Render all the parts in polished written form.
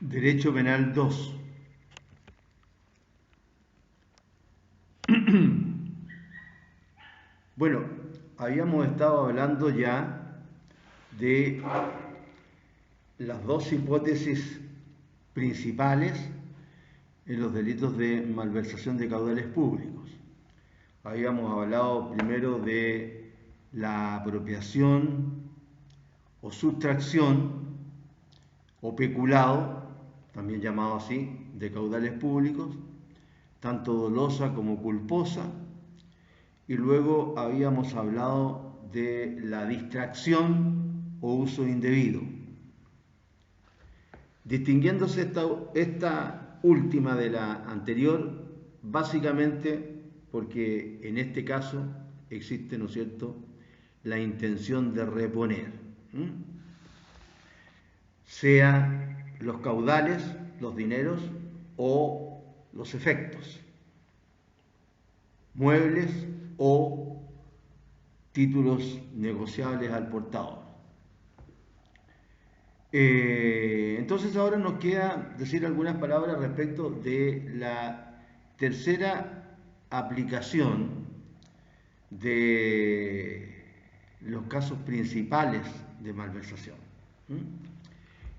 Derecho Penal 2. Bueno, habíamos estado hablando ya de las dos hipótesis principales en los delitos de malversación de caudales públicos. Habíamos hablado primero de la apropiación o sustracción o peculado, también llamado así, de caudales públicos, tanto dolosa como culposa, y luego habíamos hablado de la distracción o uso indebido. Distinguiéndose esta última de la anterior, básicamente porque en este caso existe, ¿no es cierto?, la intención de reponer, sea los caudales, los dineros o los efectos, muebles o títulos negociables al portador. Entonces ahora nos queda decir algunas palabras respecto de la tercera aplicación de los casos principales de malversación.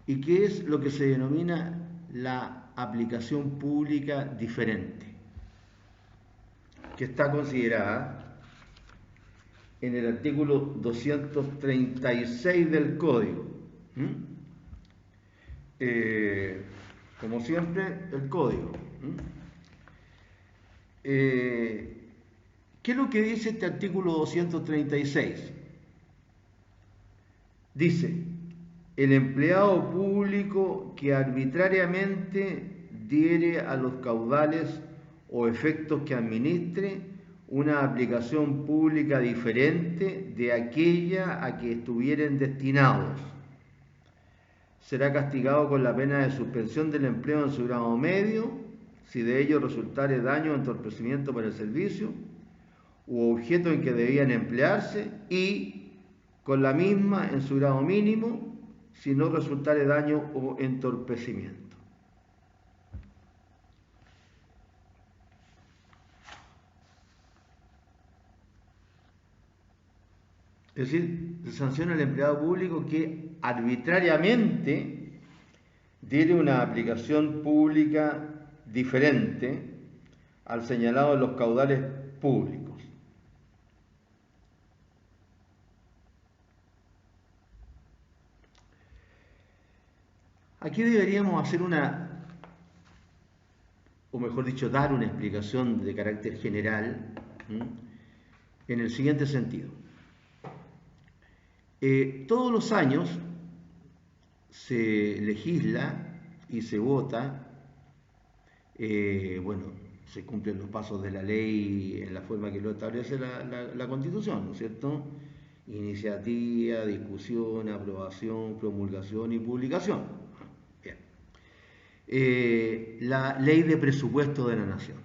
¿Y qué es lo que se denomina la aplicación pública diferente? Que está considerada en el artículo 236 del Código. Como siempre, el Código. ¿Qué es lo que dice este artículo 236? Dice: el empleado público que arbitrariamente diere a los caudales o efectos que administre una aplicación pública diferente de aquella a que estuvieren destinados, será castigado con la pena de suspensión del empleo en su grado medio, si de ello resultare daño o entorpecimiento para el servicio u objeto en que debían emplearse, y con la misma en su grado mínimo, si no resultare daño o entorpecimiento. Es decir, se sanciona al empleado público que arbitrariamente diere una aplicación pública diferente al señalado en los caudales públicos. Aquí deberíamos hacer o mejor dicho, dar una explicación de carácter general, en el siguiente sentido. Todos los años se legisla y se vota, se cumplen los pasos de la ley en la forma que lo establece la Constitución, ¿no es cierto? Iniciativa, discusión, aprobación, promulgación y publicación. Bien. La ley de presupuesto de la Nación.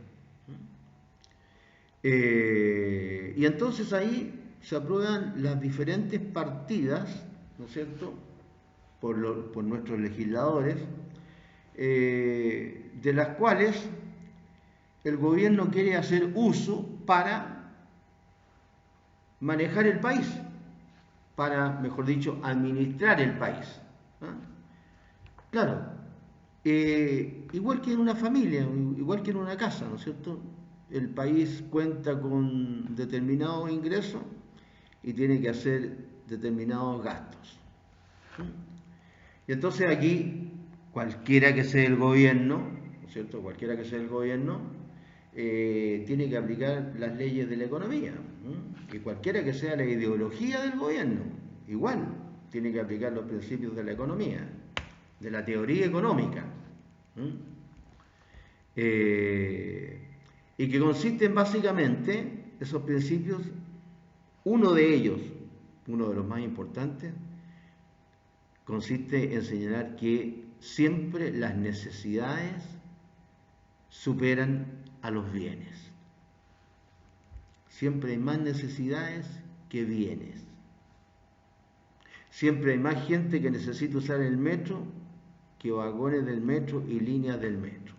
Y entonces ahí se aprueban las diferentes partidas, ¿no es cierto?, por nuestros legisladores, de las cuales el gobierno quiere hacer uso para manejar el país, para, mejor dicho, administrar el país. Claro, igual que en una familia, igual que en una casa, ¿no es cierto? El país cuenta con determinados ingresos y tiene que hacer determinados gastos. Y entonces aquí, cualquiera que sea el gobierno, ¿no es cierto? Cualquiera que sea el gobierno, tiene que aplicar las leyes de la economía. Y cualquiera que sea la ideología del gobierno, igual, tiene que aplicar los principios de la economía, de la teoría económica. Y que consisten básicamente, esos principios, uno de ellos, uno de los más importantes, consiste en señalar que siempre las necesidades superan a los bienes. Siempre hay más necesidades que bienes. Siempre hay más gente que necesita usar el metro que vagones del metro y líneas del metro,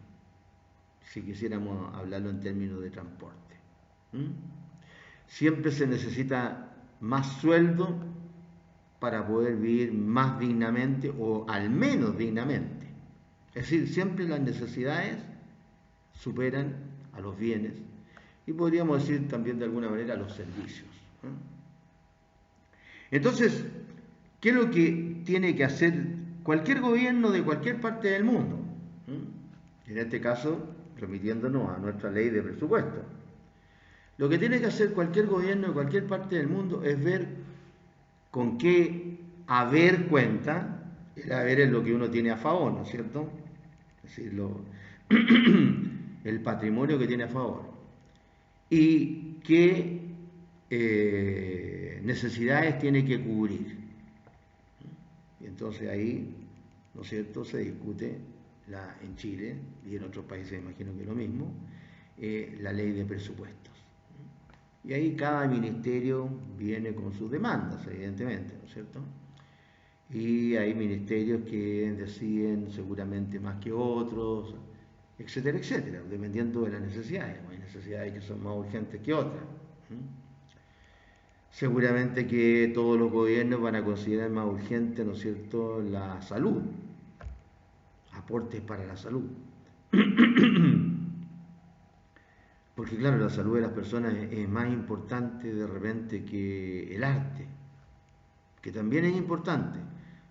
si quisiéramos hablarlo en términos de transporte. Siempre se necesita más sueldo para poder vivir más dignamente o al menos dignamente. Es decir, siempre las necesidades superan a los bienes y podríamos decir también de alguna manera a los servicios. Entonces, ¿qué es lo que tiene que hacer cualquier gobierno de cualquier parte del mundo? En este caso, remitiéndonos a nuestra ley de presupuesto. Lo que tiene que hacer cualquier gobierno de cualquier parte del mundo es ver con qué haber cuenta. El haber es lo que uno tiene a favor, ¿no es cierto? Es decir, el patrimonio que tiene a favor. Y qué necesidades tiene que cubrir. Y entonces ahí, ¿no es cierto?, se discute en Chile y en otros países imagino que lo mismo, la ley de presupuestos. Y ahí cada ministerio viene con sus demandas, evidentemente, ¿no es cierto? Y hay ministerios que deciden seguramente más que otros, etcétera, etcétera, dependiendo de las necesidades. Hay necesidades que son más urgentes que otras. Seguramente que todos los gobiernos van a considerar más urgente, ¿no es cierto?, la salud, aportes para la salud. Porque claro, la salud de las personas es más importante de repente que el arte, que también es importante,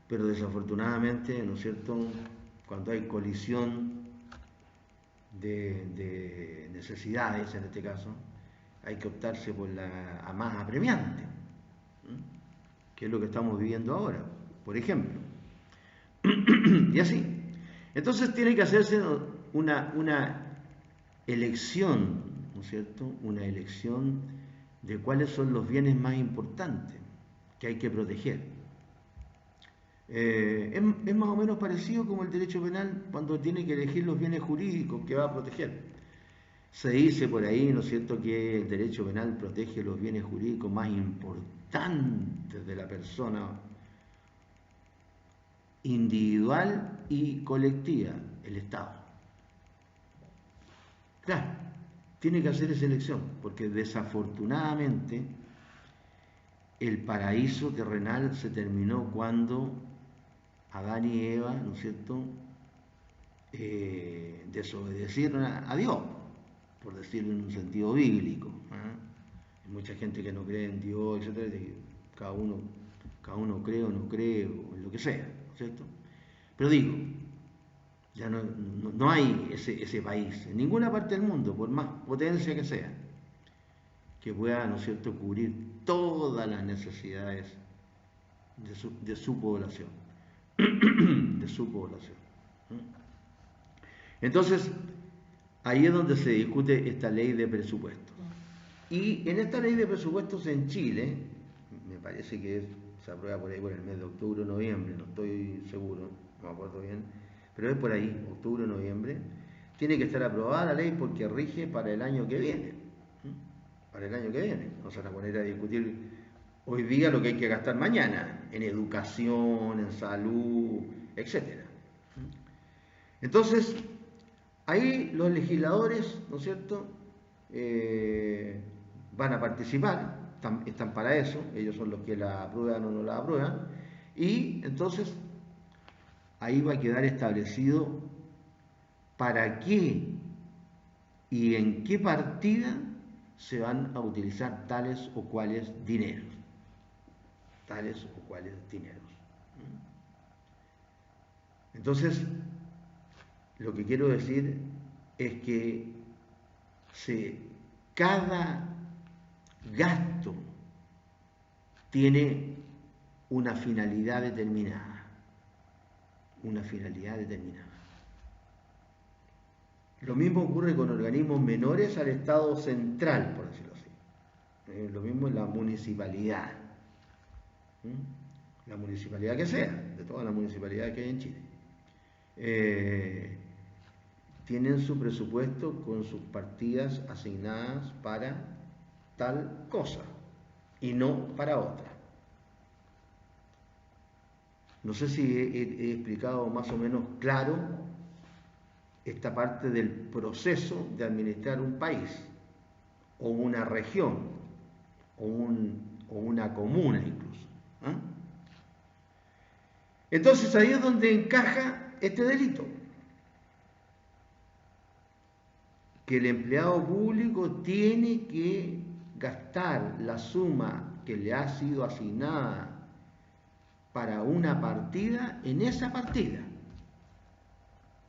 pero desafortunadamente, ¿no es cierto?, cuando hay colisión de necesidades, en este caso, hay que optarse por la más apremiante, que es lo que estamos viviendo ahora, por ejemplo. Y así. Entonces tiene que hacerse una elección, ¿no es cierto?, una elección de cuáles son los bienes más importantes que hay que proteger. Es más o menos parecido como el derecho penal cuando tiene que elegir los bienes jurídicos que va a proteger. Se dice por ahí, ¿no es cierto?, que el derecho penal protege los bienes jurídicos más importantes de la persona individual y colectiva, el Estado. Claro, tiene que hacer esa elección, porque desafortunadamente el paraíso terrenal se terminó cuando Adán y Eva, ¿no es cierto?, desobedecieron a Dios, por decirlo en un sentido bíblico. Hay mucha gente que no cree en Dios, etcétera, cada uno cree o no cree, o en lo que sea, ¿no es cierto? Pero digo, ya no hay ese país, en ninguna parte del mundo, por más potencia que sea, que pueda, ¿no es cierto?, cubrir todas las necesidades de su población. De su población. Entonces, ahí es donde se discute esta ley de presupuestos. Y en esta ley de presupuestos en Chile, me parece que se aprueba por ahí por el mes de octubre o noviembre, no estoy seguro, no me acuerdo bien, pero es por ahí, octubre o noviembre, tiene que estar aprobada la ley porque rige para el año que viene. Para el año que viene. No se van a poner a discutir hoy día lo que hay que gastar mañana, en educación, en salud, etc. Entonces, ahí los legisladores, ¿no es cierto?, van a participar, están para eso, ellos son los que la aprueban o no la aprueban, y entonces ahí va a quedar establecido para qué y en qué partida se van a utilizar tales o cuales dineros. Tales o cuales dineros. Entonces, lo que quiero decir es que cada gasto tiene una finalidad determinada. Una finalidad determinada. Lo mismo ocurre con organismos menores al Estado central, por decirlo así. Lo mismo en la municipalidad. La municipalidad que sea, de todas las municipalidades que hay en Chile. Tienen su presupuesto con sus partidas asignadas para tal cosa y no para otra. No sé si he explicado más o menos claro esta parte del proceso de administrar un país, o una región, o una comuna incluso. ¿Ah? Entonces ahí es donde encaja este delito. Que el empleado público tiene que gastar la suma que le ha sido asignada para una partida en esa partida.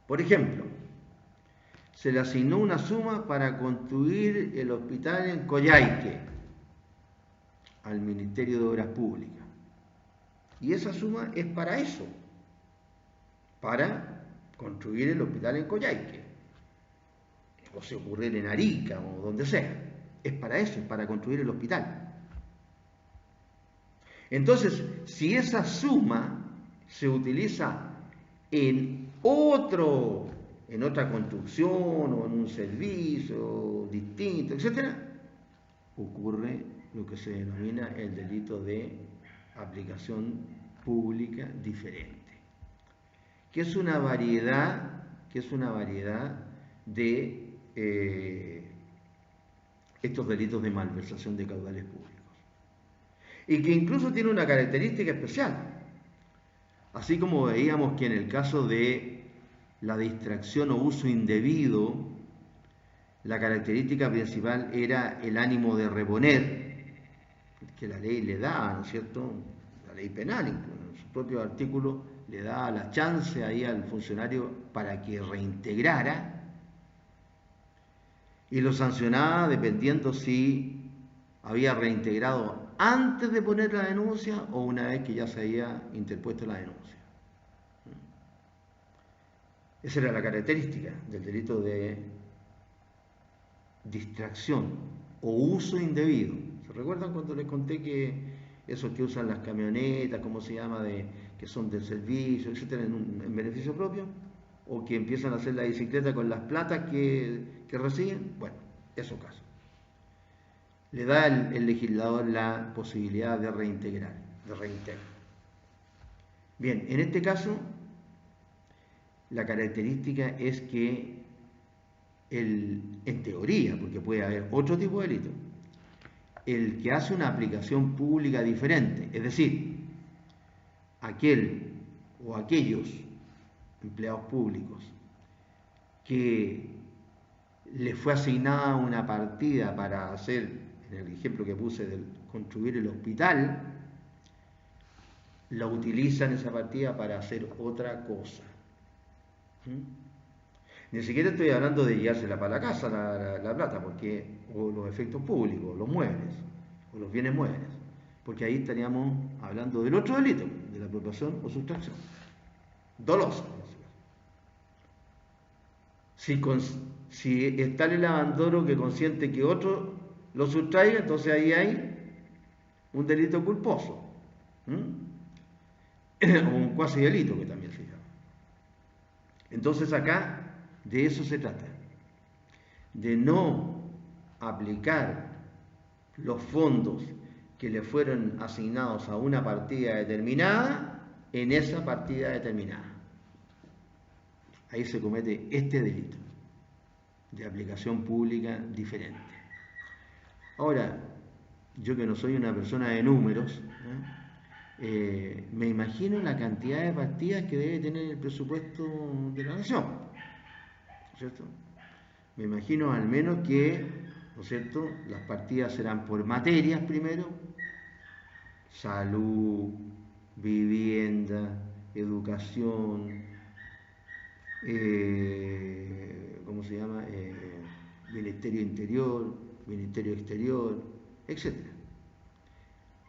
Por ejemplo, se le asignó una suma para construir el hospital en Coyhaique al Ministerio de Obras Públicas. Y esa suma es para eso, para construir el hospital en Coyhaique, o se ocurrir en Arica, o donde sea. Es para eso, es para construir el hospital. Entonces, si esa suma se utiliza en otra construcción o en un servicio distinto, etc., ocurre lo que se denomina el delito de aplicación pública diferente, que es una variedad de estos delitos de malversación de caudales públicos, y que incluso tiene una característica especial. Así como veíamos que en el caso de la distracción o uso indebido, la característica principal era el ánimo de reponer, que la ley le da, ¿no es cierto? La ley penal, en su propio artículo, le da la chance ahí al funcionario para que reintegrara, y lo sancionaba dependiendo si había reintegrado antes de poner la denuncia o una vez que ya se había interpuesto la denuncia. Esa era la característica del delito de distracción o uso indebido. ¿Se recuerdan cuando les conté que esos que usan las camionetas, ¿cómo se llama?, que son del servicio, etcétera, en beneficio propio, o que empiezan a hacer la bicicleta con las platas que reciben? Bueno, esos casos. Le da el legislador la posibilidad de reintegrar, de reintegro. Bien, en este caso, la característica es que en teoría, porque puede haber otro tipo de delito, el que hace una aplicación pública diferente, es decir, aquel o aquellos empleados públicos que le fue asignada una partida para hacer, en el ejemplo que puse de construir el hospital, la utilizan esa partida para hacer otra cosa. Ni siquiera estoy hablando de llevársela para la casa la plata, porque, o los efectos públicos, los muebles, o los bienes muebles, porque ahí estaríamos hablando del otro delito, de la apropiación o sustracción dolosa. Si está el abandono que consiente que otro lo sustraiga, entonces ahí hay un delito culposo, o un cuasi delito que también se llama. Entonces acá de eso se trata, de no aplicar los fondos que le fueron asignados a una partida determinada en esa partida determinada. Ahí se comete este delito de aplicación pública diferente. Ahora, yo que no soy una persona de números, me imagino la cantidad de partidas que debe tener el presupuesto de la nación, ¿cierto? Me imagino al menos que, ¿no es cierto?, las partidas serán por materias primero: salud, vivienda, educación, ¿cómo se llama?, Ministerio Interior, Ministerio Exterior, etc.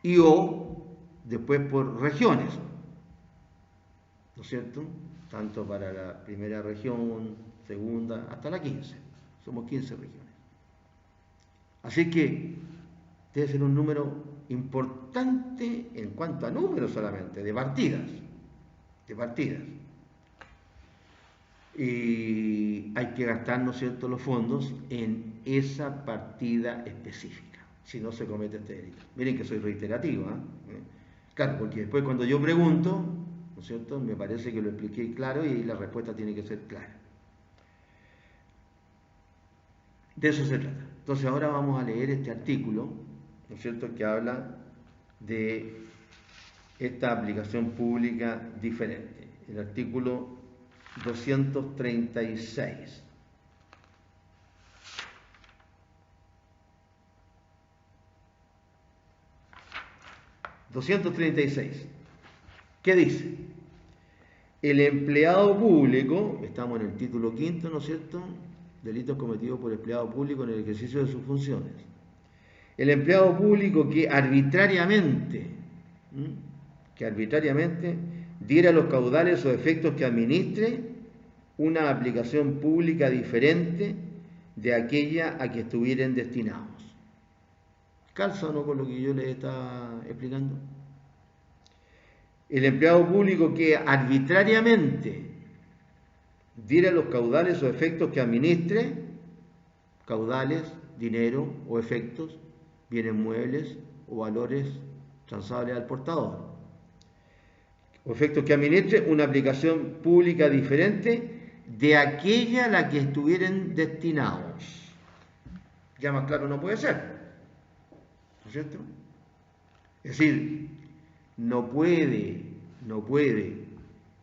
Y o después por regiones, ¿no es cierto?, tanto para la primera región, segunda, hasta la 15. Somos 15 regiones. Así que debe ser un número importante en cuanto a números solamente, de partidas. Y hay que gastar, ¿no es cierto?, los fondos en esa partida específica, si no se comete este delito. Miren que soy reiterativo, Claro, porque después cuando yo pregunto, ¿no es cierto? Me parece que lo expliqué claro y la respuesta tiene que ser clara. De eso se trata. Entonces ahora vamos a leer este artículo, ¿no es cierto?, que habla de esta aplicación pública diferente. El artículo 236. 236. ¿Qué dice? El empleado público, estamos en el título quinto, ¿no es cierto? Delitos cometidos por empleado público en el ejercicio de sus funciones. El empleado público que arbitrariamente diera los caudales o efectos que administre una aplicación pública diferente de aquella a que estuvieran destinados. ¿Calza o no con lo que yo les estaba explicando? El empleado público que arbitrariamente diera los caudales o efectos que administre, caudales, dinero o efectos, bienes muebles o valores transables al portador, o efectos que administre una aplicación pública diferente de aquella a la que estuvieran destinados. Ya más claro no puede ser, ¿no es cierto? Es decir, no puede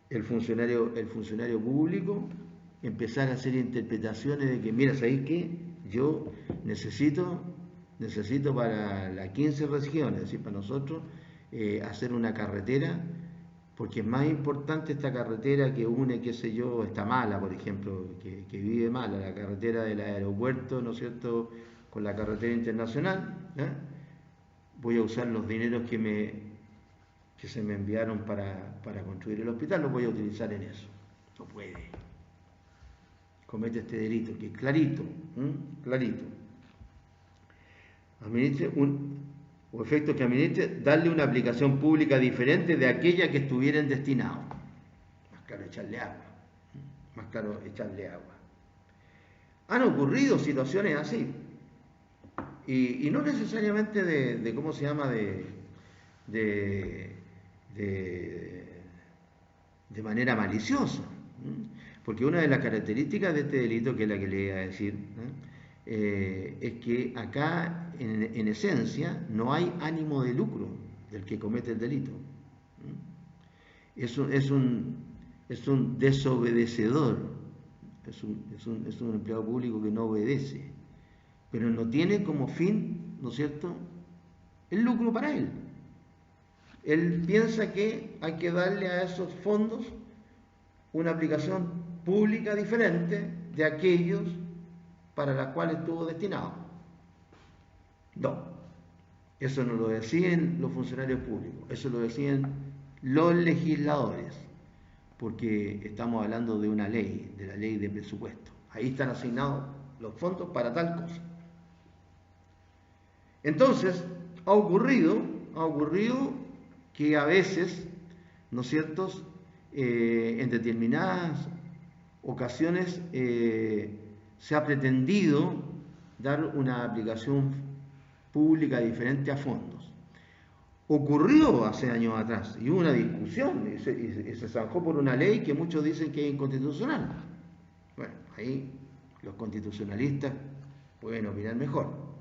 el funcionario público empezar a hacer interpretaciones de que, mira, ¿sabéis qué? Yo necesito para las 15 regiones, es decir, para nosotros, hacer una carretera, porque es más importante esta carretera que une, qué sé yo, está mala, por ejemplo, que vive mala, la carretera del aeropuerto, ¿no es cierto?, con la carretera internacional, ¿eh? Voy a usar los dineros que se me enviaron para construir el hospital, los voy a utilizar en eso. No puede. Comete este delito, que es clarito, clarito. Administre o efectos que administre, darle una aplicación pública diferente de aquella que estuvieran destinados. Más claro, echarle agua. Más claro, echarle agua. Han ocurrido situaciones así. Y no necesariamente de ¿cómo se llama?, de manera maliciosa, porque una de las características de este delito, que es la que le iba a decir, es que acá en esencia no hay ánimo de lucro del que comete el delito. Es un desobedecedor, es un empleado público que no obedece, pero no tiene como fin, ¿no es cierto?, el lucro para él. Él piensa que hay que darle a esos fondos una aplicación pública diferente de aquellos para los cuales estuvo destinado. No, eso no lo deciden los funcionarios públicos, eso lo deciden los legisladores, porque estamos hablando de una ley, de la ley de presupuesto. Ahí están asignados los fondos para tal cosa. Entonces, ha ocurrido que a veces, ¿no es cierto?, en determinadas ocasiones se ha pretendido dar una aplicación pública diferente a fondos. Ocurrió hace años atrás y hubo una discusión y se zanjó por una ley que muchos dicen que es inconstitucional. Bueno, ahí los constitucionalistas pueden opinar mejor.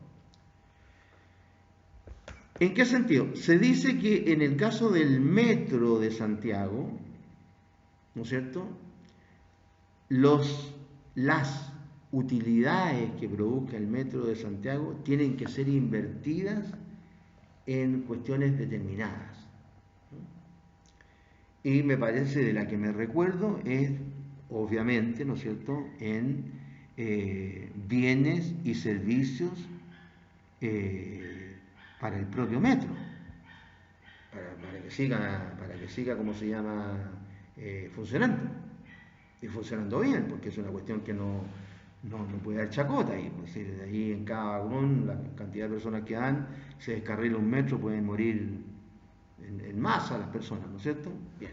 ¿En qué sentido? Se dice que en el caso del metro de Santiago, ¿no es cierto?, las utilidades que produzca el metro de Santiago tienen que ser invertidas en cuestiones determinadas. Y me parece, de la que me recuerdo, es obviamente, ¿no es cierto?, en bienes y servicios para el propio metro, para que siga, ¿cómo se llama?, funcionando, y funcionando bien, porque es una cuestión que no puede dar chacota ahí. Pues, de ahí en cada vagón, la cantidad de personas que dan, se descarrila un metro, pueden morir en masa las personas, ¿no es cierto? Bien.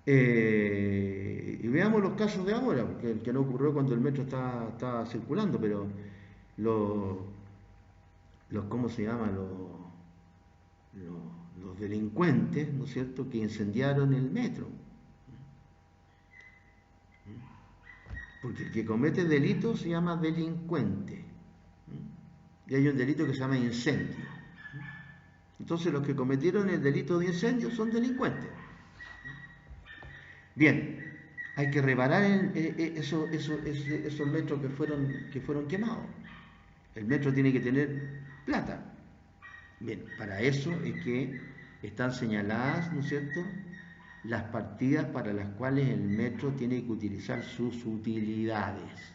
Y veamos los casos de ahora, porque el que no ocurrió cuando el metro estaba circulando, pero ¿cómo se llama? los delincuentes, ¿no es cierto?, que incendiaron el metro. Porque el que comete delitos se llama delincuente. Y hay un delito que se llama incendio. Entonces los que cometieron el delito de incendio son delincuentes. Bien, hay que reparar esos metros que fueron quemados. El metro tiene que tener plata. Bien, para eso es que están señaladas, ¿no es cierto?, las partidas para las cuales el metro tiene que utilizar sus utilidades.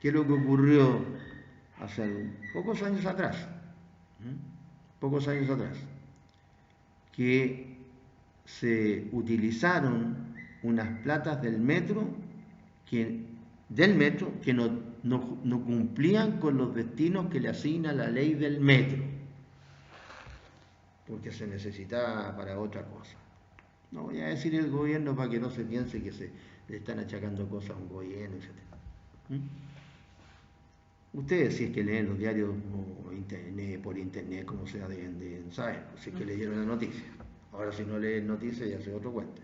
¿Qué es lo que ocurrió hace pocos años atrás? Pocos años atrás. Que se utilizaron unas platas del metro que no cumplían con los destinos que le asigna la ley del metro, porque se necesitaba para otra cosa. No voy a decir el gobierno para que no se piense que se le están achacando cosas a un gobierno, etc. Ustedes, si es que leen los diarios o por internet, como sea, deben saber, si es que leyeron la noticia. Ahora, si no leen noticias, ya se otro cuento.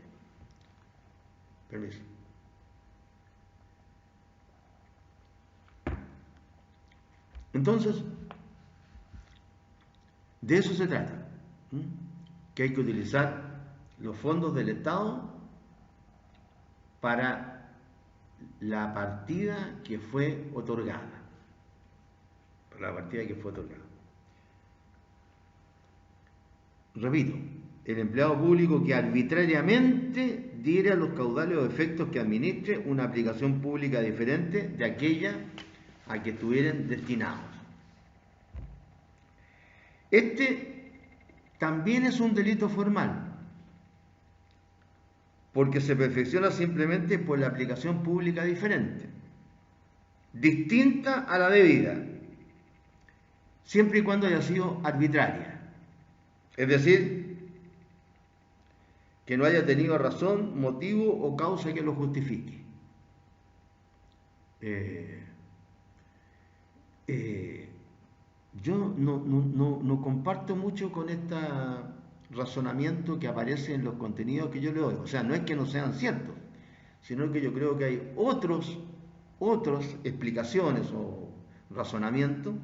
Permiso. Entonces, de eso se trata, que hay que utilizar los fondos del Estado para la partida que fue otorgada. Para la partida que fue otorgada. Repito, el empleado público que arbitrariamente diera los caudales o efectos que administre una aplicación pública diferente de aquella a que estuvieran destinados. Este también es un delito formal, porque se perfecciona simplemente por la aplicación pública diferente, distinta a la debida, siempre y cuando haya sido arbitraria. Es decir, que no haya tenido razón, motivo o causa que lo justifique. Yo no comparto mucho con este razonamiento que aparece en los contenidos que yo le doy. O sea, no es que no sean ciertos, sino que yo creo que hay otras explicaciones o razonamientos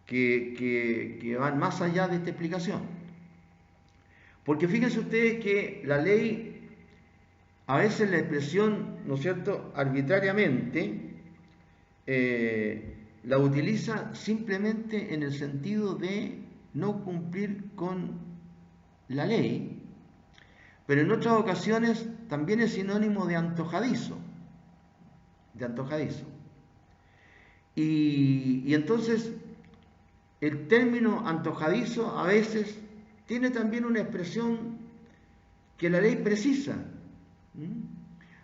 que van más allá de esta explicación. Porque fíjense ustedes que la ley, a veces la expresión, ¿no es cierto?, arbitrariamente, la utiliza simplemente en el sentido de no cumplir con la ley, pero en otras ocasiones también es sinónimo de antojadizo. Y entonces el término antojadizo a veces tiene también una expresión que la ley precisa.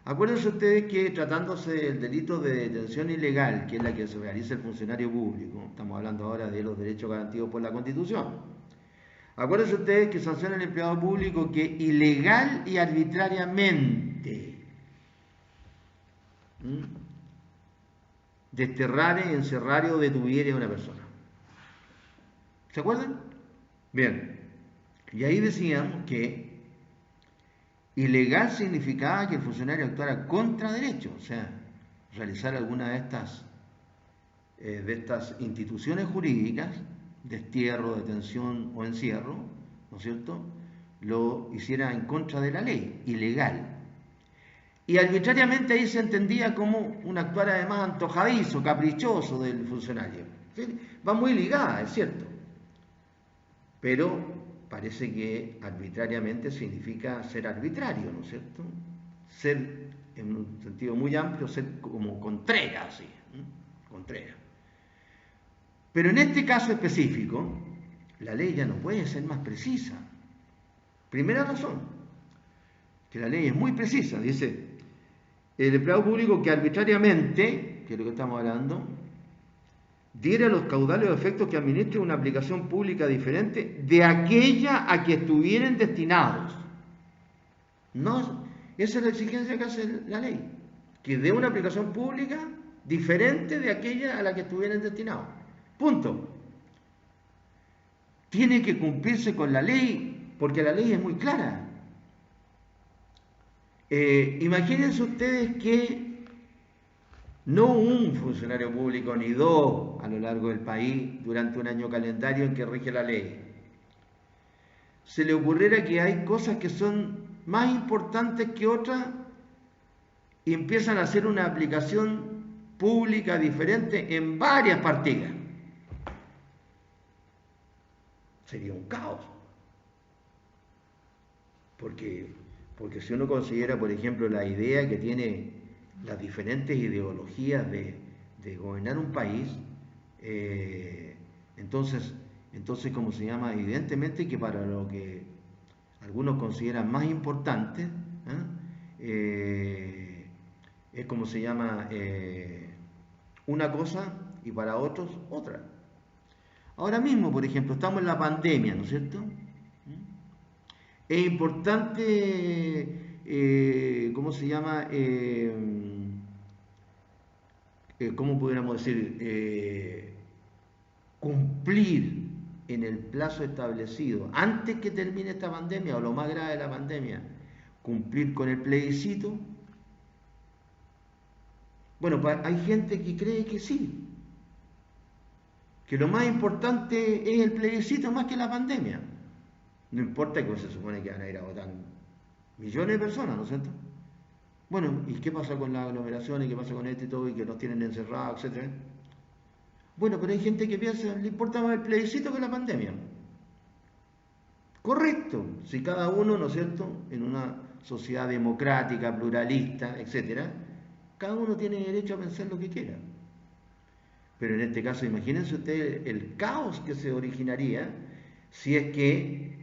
Acuérdense ustedes que tratándose del delito de detención ilegal, que es la que se realiza el funcionario público, estamos hablando ahora de los derechos garantidos por la Constitución. Acuérdense ustedes que sanciona al empleado público que ilegal y arbitrariamente desterrare, encerrare o detuviere a una persona. ¿Se acuerdan? Bien. Y ahí decíamos que ilegal significaba que el funcionario actuara contra derecho, o sea, realizar alguna de estas instituciones jurídicas, destierro, detención o encierro, ¿no es cierto?, lo hiciera en contra de la ley, ilegal. Y arbitrariamente ahí se entendía como un actuar además antojadizo, caprichoso del funcionario. ¿Sí? Va muy ligada, es cierto, pero parece que arbitrariamente significa ser arbitrario, ¿no es cierto? Ser, en un sentido muy amplio, ser como contrera, así, contrera. Pero en este caso específico, la ley ya no puede ser más precisa. Primera razón, que la ley es muy precisa, dice, el empleado público que arbitrariamente, que es lo que estamos hablando, diera los caudales o efectos que administre una aplicación pública diferente de aquella a que estuvieran destinados. No, esa es la exigencia que hace la ley, que dé una aplicación pública diferente de aquella a la que estuvieran destinados. Punto. tiene que cumplirse con la ley, porque la ley es muy clara. Imagínense ustedes que no un funcionario público ni dos a lo largo del país durante un año calendario en que rige la ley se le ocurriera que hay cosas que son más importantes que otras y empiezan a hacer una aplicación pública diferente en varias partidas. Sería un caos. Porque si uno considera, por ejemplo, la idea que tiene las diferentes ideologías de gobernar un país, entonces, ¿cómo se llama? Evidentemente que para lo que algunos consideran más importante, es como se llama, una cosa y para otros otra. Ahora mismo, por ejemplo, estamos en la pandemia, ¿no es cierto? Es importante, ¿cómo se llama? ¿Cómo pudiéramos decir? Cumplir en el plazo establecido, antes que termine esta pandemia, o lo más grave de la pandemia, cumplir con el plebiscito. Bueno, hay gente que cree que sí, que lo más importante es el plebiscito más que la pandemia. No importa que se supone que van a ir a votar millones de personas, ¿no es cierto? Bueno, ¿y qué pasa con las aglomeraciones? ¿Qué pasa con esto y todo? Y que nos tienen encerrados, etcétera. Bueno, pero hay gente que piensa, le importa más el plebiscito que la pandemia. Correcto, si cada uno, ¿no es cierto?, en una sociedad democrática, pluralista, etcétera, cada uno tiene derecho a pensar lo que quiera. Pero en este caso, imagínense ustedes el caos que se originaría si es que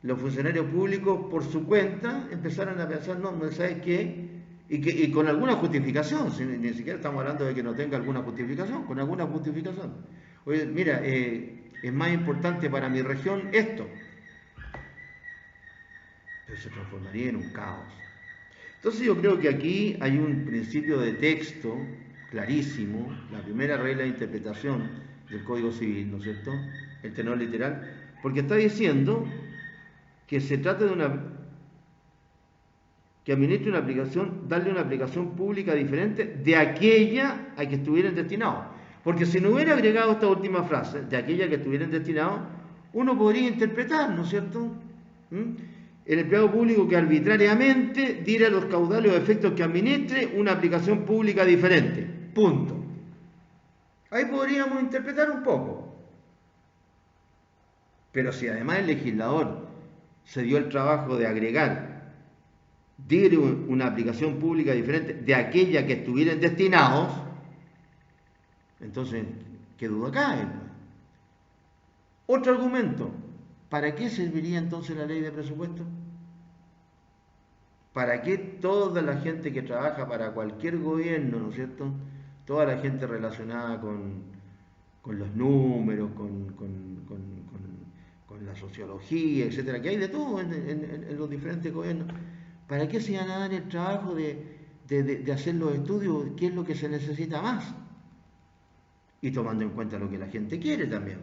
los funcionarios públicos por su cuenta empezaran a pensar, no, ¿sabes qué? Y con alguna justificación, ni siquiera estamos hablando de que no tenga alguna justificación, con alguna justificación. Oye, mira, es más importante para mi región esto. Pero se transformaría en un caos. Entonces yo creo que aquí hay un principio de texto clarísimo, la primera regla de interpretación del Código Civil, ¿no es cierto? El tenor literal, porque está diciendo que se trata de que administre una aplicación, darle una aplicación pública diferente de aquella a que estuvieran destinados. Porque si no hubiera agregado esta última frase, de aquella que estuvieran destinados, uno podría interpretar, ¿no es cierto? El empleado público que arbitrariamente diera los caudales o efectos que administre una aplicación pública diferente. Punto. Ahí podríamos interpretar un poco. Pero si además el legislador se dio el trabajo de agregar, diere una aplicación pública diferente de aquella que estuvieran destinados, entonces, ¿qué duda cae? Otro argumento, ¿para qué serviría entonces la ley de presupuesto? ¿Para qué toda la gente que trabaja para cualquier gobierno, ¿no es cierto? Toda la gente relacionada con los números, con la sociología, etcétera, que hay de todo en los diferentes gobiernos. ¿Para qué se van a dar el trabajo de hacer los estudios? ¿Qué es lo que se necesita más? Y tomando en cuenta lo que la gente quiere también.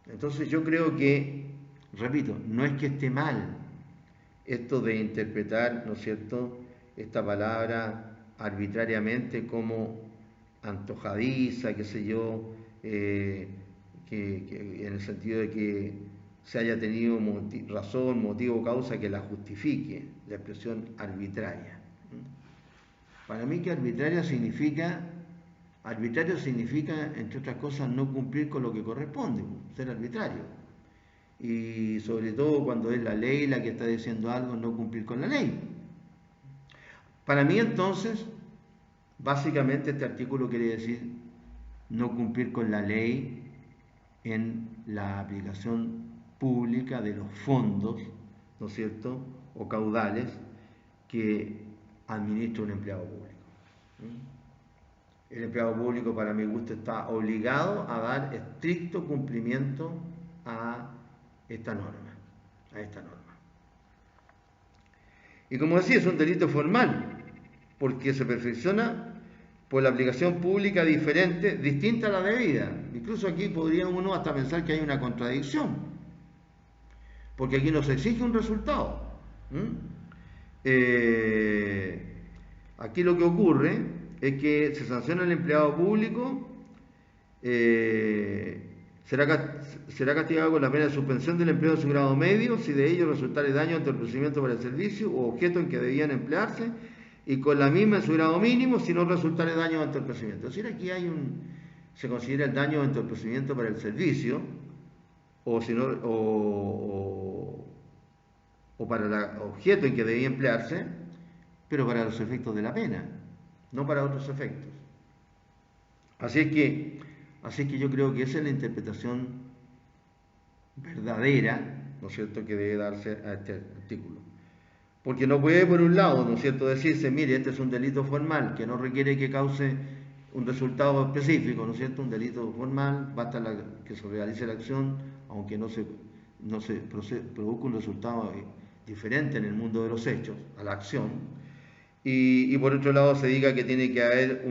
Entonces yo creo que, repito, no es que esté mal esto de interpretar, ¿no es cierto?, esta palabra arbitrariamente como antojadiza, qué sé yo, que en el sentido de que se haya tenido razón, motivo o causa que la justifique, la expresión arbitraria. Para mí que arbitrario significa, entre otras cosas, no cumplir con lo que corresponde, ser arbitrario. Y sobre todo cuando es la ley la que está diciendo algo, no cumplir con la ley. Para mí entonces, básicamente este artículo quiere decir no cumplir con la ley en la aplicación pública de los fondos, ¿no es cierto?, o caudales que administra un empleado público. El empleado público, para mi gusto, está obligado a dar estricto cumplimiento a esta norma. Y como decía, es un delito formal, porque se perfecciona por la aplicación pública diferente, distinta a la debida. Incluso aquí podría uno hasta pensar que hay una contradicción, porque aquí no se exige un resultado. Aquí lo que ocurre es que se sanciona al empleado público, será castigado con la pena de suspensión del empleo de su grado medio si de ello resultare daño ante el procedimiento para el servicio o objeto en que debían emplearse, y con la misma en su grado mínimo si no resultare daño ante el procedimiento. Es decir, aquí se considera el daño ante el procedimiento para el servicio o para el objeto en que debía emplearse, pero para los efectos de la pena, no para otros efectos. Así es que yo creo que esa es la interpretación verdadera, ¿no es cierto?, que debe darse a este artículo. Porque no puede, por un lado, ¿no es cierto?, decirse, mire, este es un delito formal que no requiere que cause un resultado específico, ¿no es cierto?, un delito formal, basta que se realice la acción, aunque no se produzca un resultado diferente en el mundo de los hechos, a la acción. Y por otro lado se diga que tiene que haber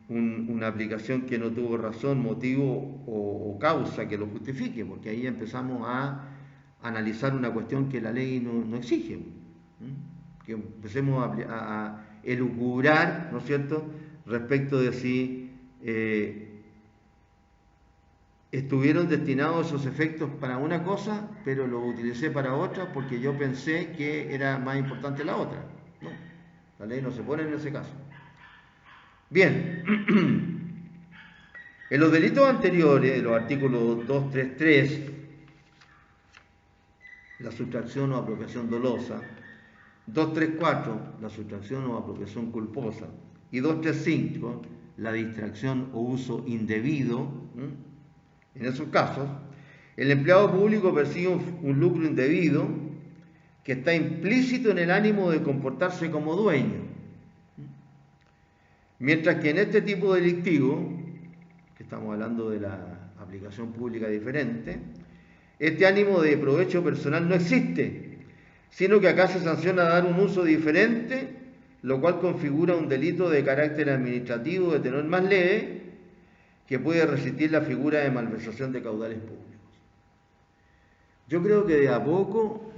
una aplicación que no tuvo razón, motivo o causa que lo justifique, porque ahí empezamos a analizar una cuestión que la ley no exige. Que empecemos a elucubrar, ¿no es cierto?, respecto de si estuvieron destinados esos efectos para una cosa, pero los utilicé para otra porque yo pensé que era más importante la otra. No, la ley no se pone en ese caso. Bien, en los delitos anteriores, los artículos 233, la sustracción o apropiación dolosa, 234, la sustracción o apropiación culposa, y 235, la distracción o uso indebido. En esos casos, el empleado público persigue un lucro indebido que está implícito en el ánimo de comportarse como dueño. Mientras que en este tipo delictivo, que estamos hablando de la aplicación pública diferente, este ánimo de provecho personal no existe, sino que acá se sanciona dar un uso diferente, lo cual configura un delito de carácter administrativo de tenor más leve, que puede resistir la figura de malversación de caudales públicos. Yo creo que de a poco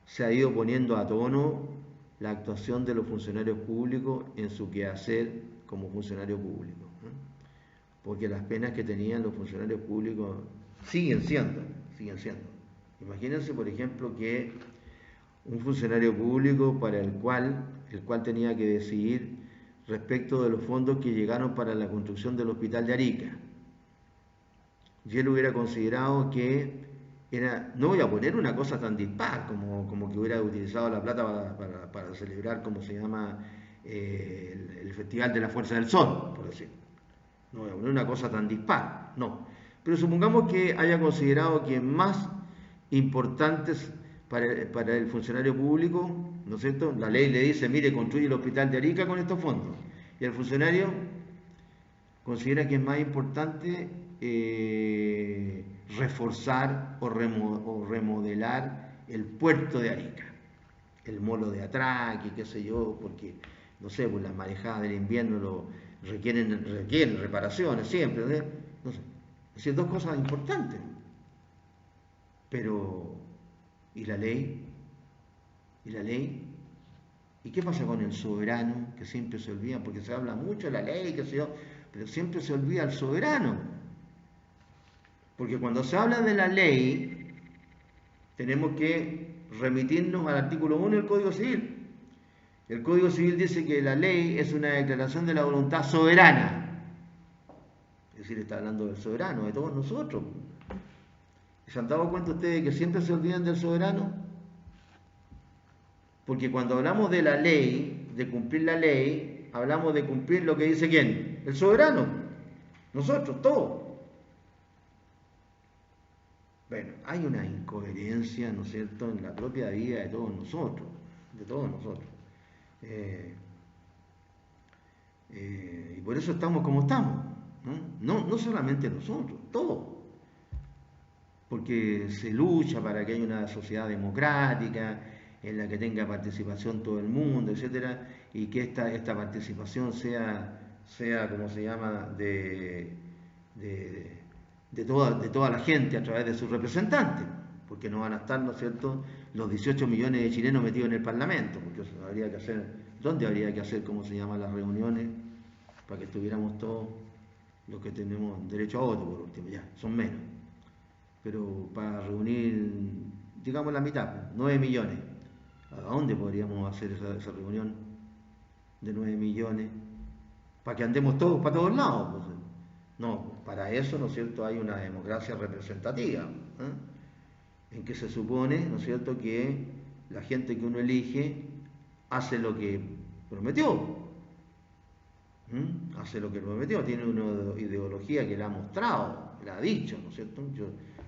se ha ido poniendo a tono la actuación de los funcionarios públicos en su quehacer como funcionario público, porque las penas que tenían los funcionarios públicos siguen siendo. Imagínense, por ejemplo, que un funcionario público para el cual tenía que decidir respecto de los fondos que llegaron para la construcción del hospital de Arica. Y él hubiera considerado que no voy a poner una cosa tan dispar como que hubiera utilizado la plata para celebrar, como se llama, el Festival de la Fuerza del Sol, por decir. No voy a poner una cosa tan dispar, no. Pero supongamos que haya considerado que más importantes para el funcionario público, ¿no es cierto?, la ley le dice, mire, construye el hospital de Arica con estos fondos. Y el funcionario considera que es más importante reforzar o remodelar el puerto de Arica, el molo de atraque, qué sé yo, porque, no sé, pues las marejadas del invierno requieren reparaciones siempre, no sé. Es decir, dos cosas importantes. Pero, ¿y la ley? ¿Y qué pasa con el soberano? Que siempre se olvida, porque se habla mucho de la ley, qué sé yo, pero siempre se olvida el soberano. Porque cuando se habla de la ley, tenemos que remitirnos al artículo 1 del Código Civil. El Código Civil dice que la ley es una declaración de la voluntad soberana. Es decir, está hablando del soberano, de todos nosotros. ¿Se han dado cuenta ustedes que siempre se olvidan del soberano? Porque cuando hablamos de la ley, de cumplir la ley, hablamos de cumplir lo que dice ¿quién? El soberano. Nosotros, todos. Bueno, hay una incoherencia, ¿no es cierto?, en la propia vida de todos nosotros. Y por eso estamos como estamos. No solamente nosotros, todos. Porque se lucha para que haya una sociedad democrática, en la que tenga participación todo el mundo, etcétera, y que esta participación sea como se llama, de toda la gente a través de sus representantes, porque no van a estar, ¿no es cierto?, los 18 millones de chilenos metidos en el Parlamento, porque eso habría que hacer, ¿dónde habría que hacer, cómo se llama, las reuniones, para que estuviéramos todos los que tenemos derecho a voto, por último, ya, son menos, pero para reunir, digamos la mitad, 9 millones, ¿a dónde podríamos hacer esa reunión de 9 millones? Para que andemos todos para todos lados, pues. No, para eso, ¿no es cierto?, hay una democracia representativa, en que se supone, ¿no es cierto?, que la gente que uno elige hace lo que prometió, hace lo que prometió, tiene una ideología que le ha mostrado, le ha dicho, ¿no es cierto?,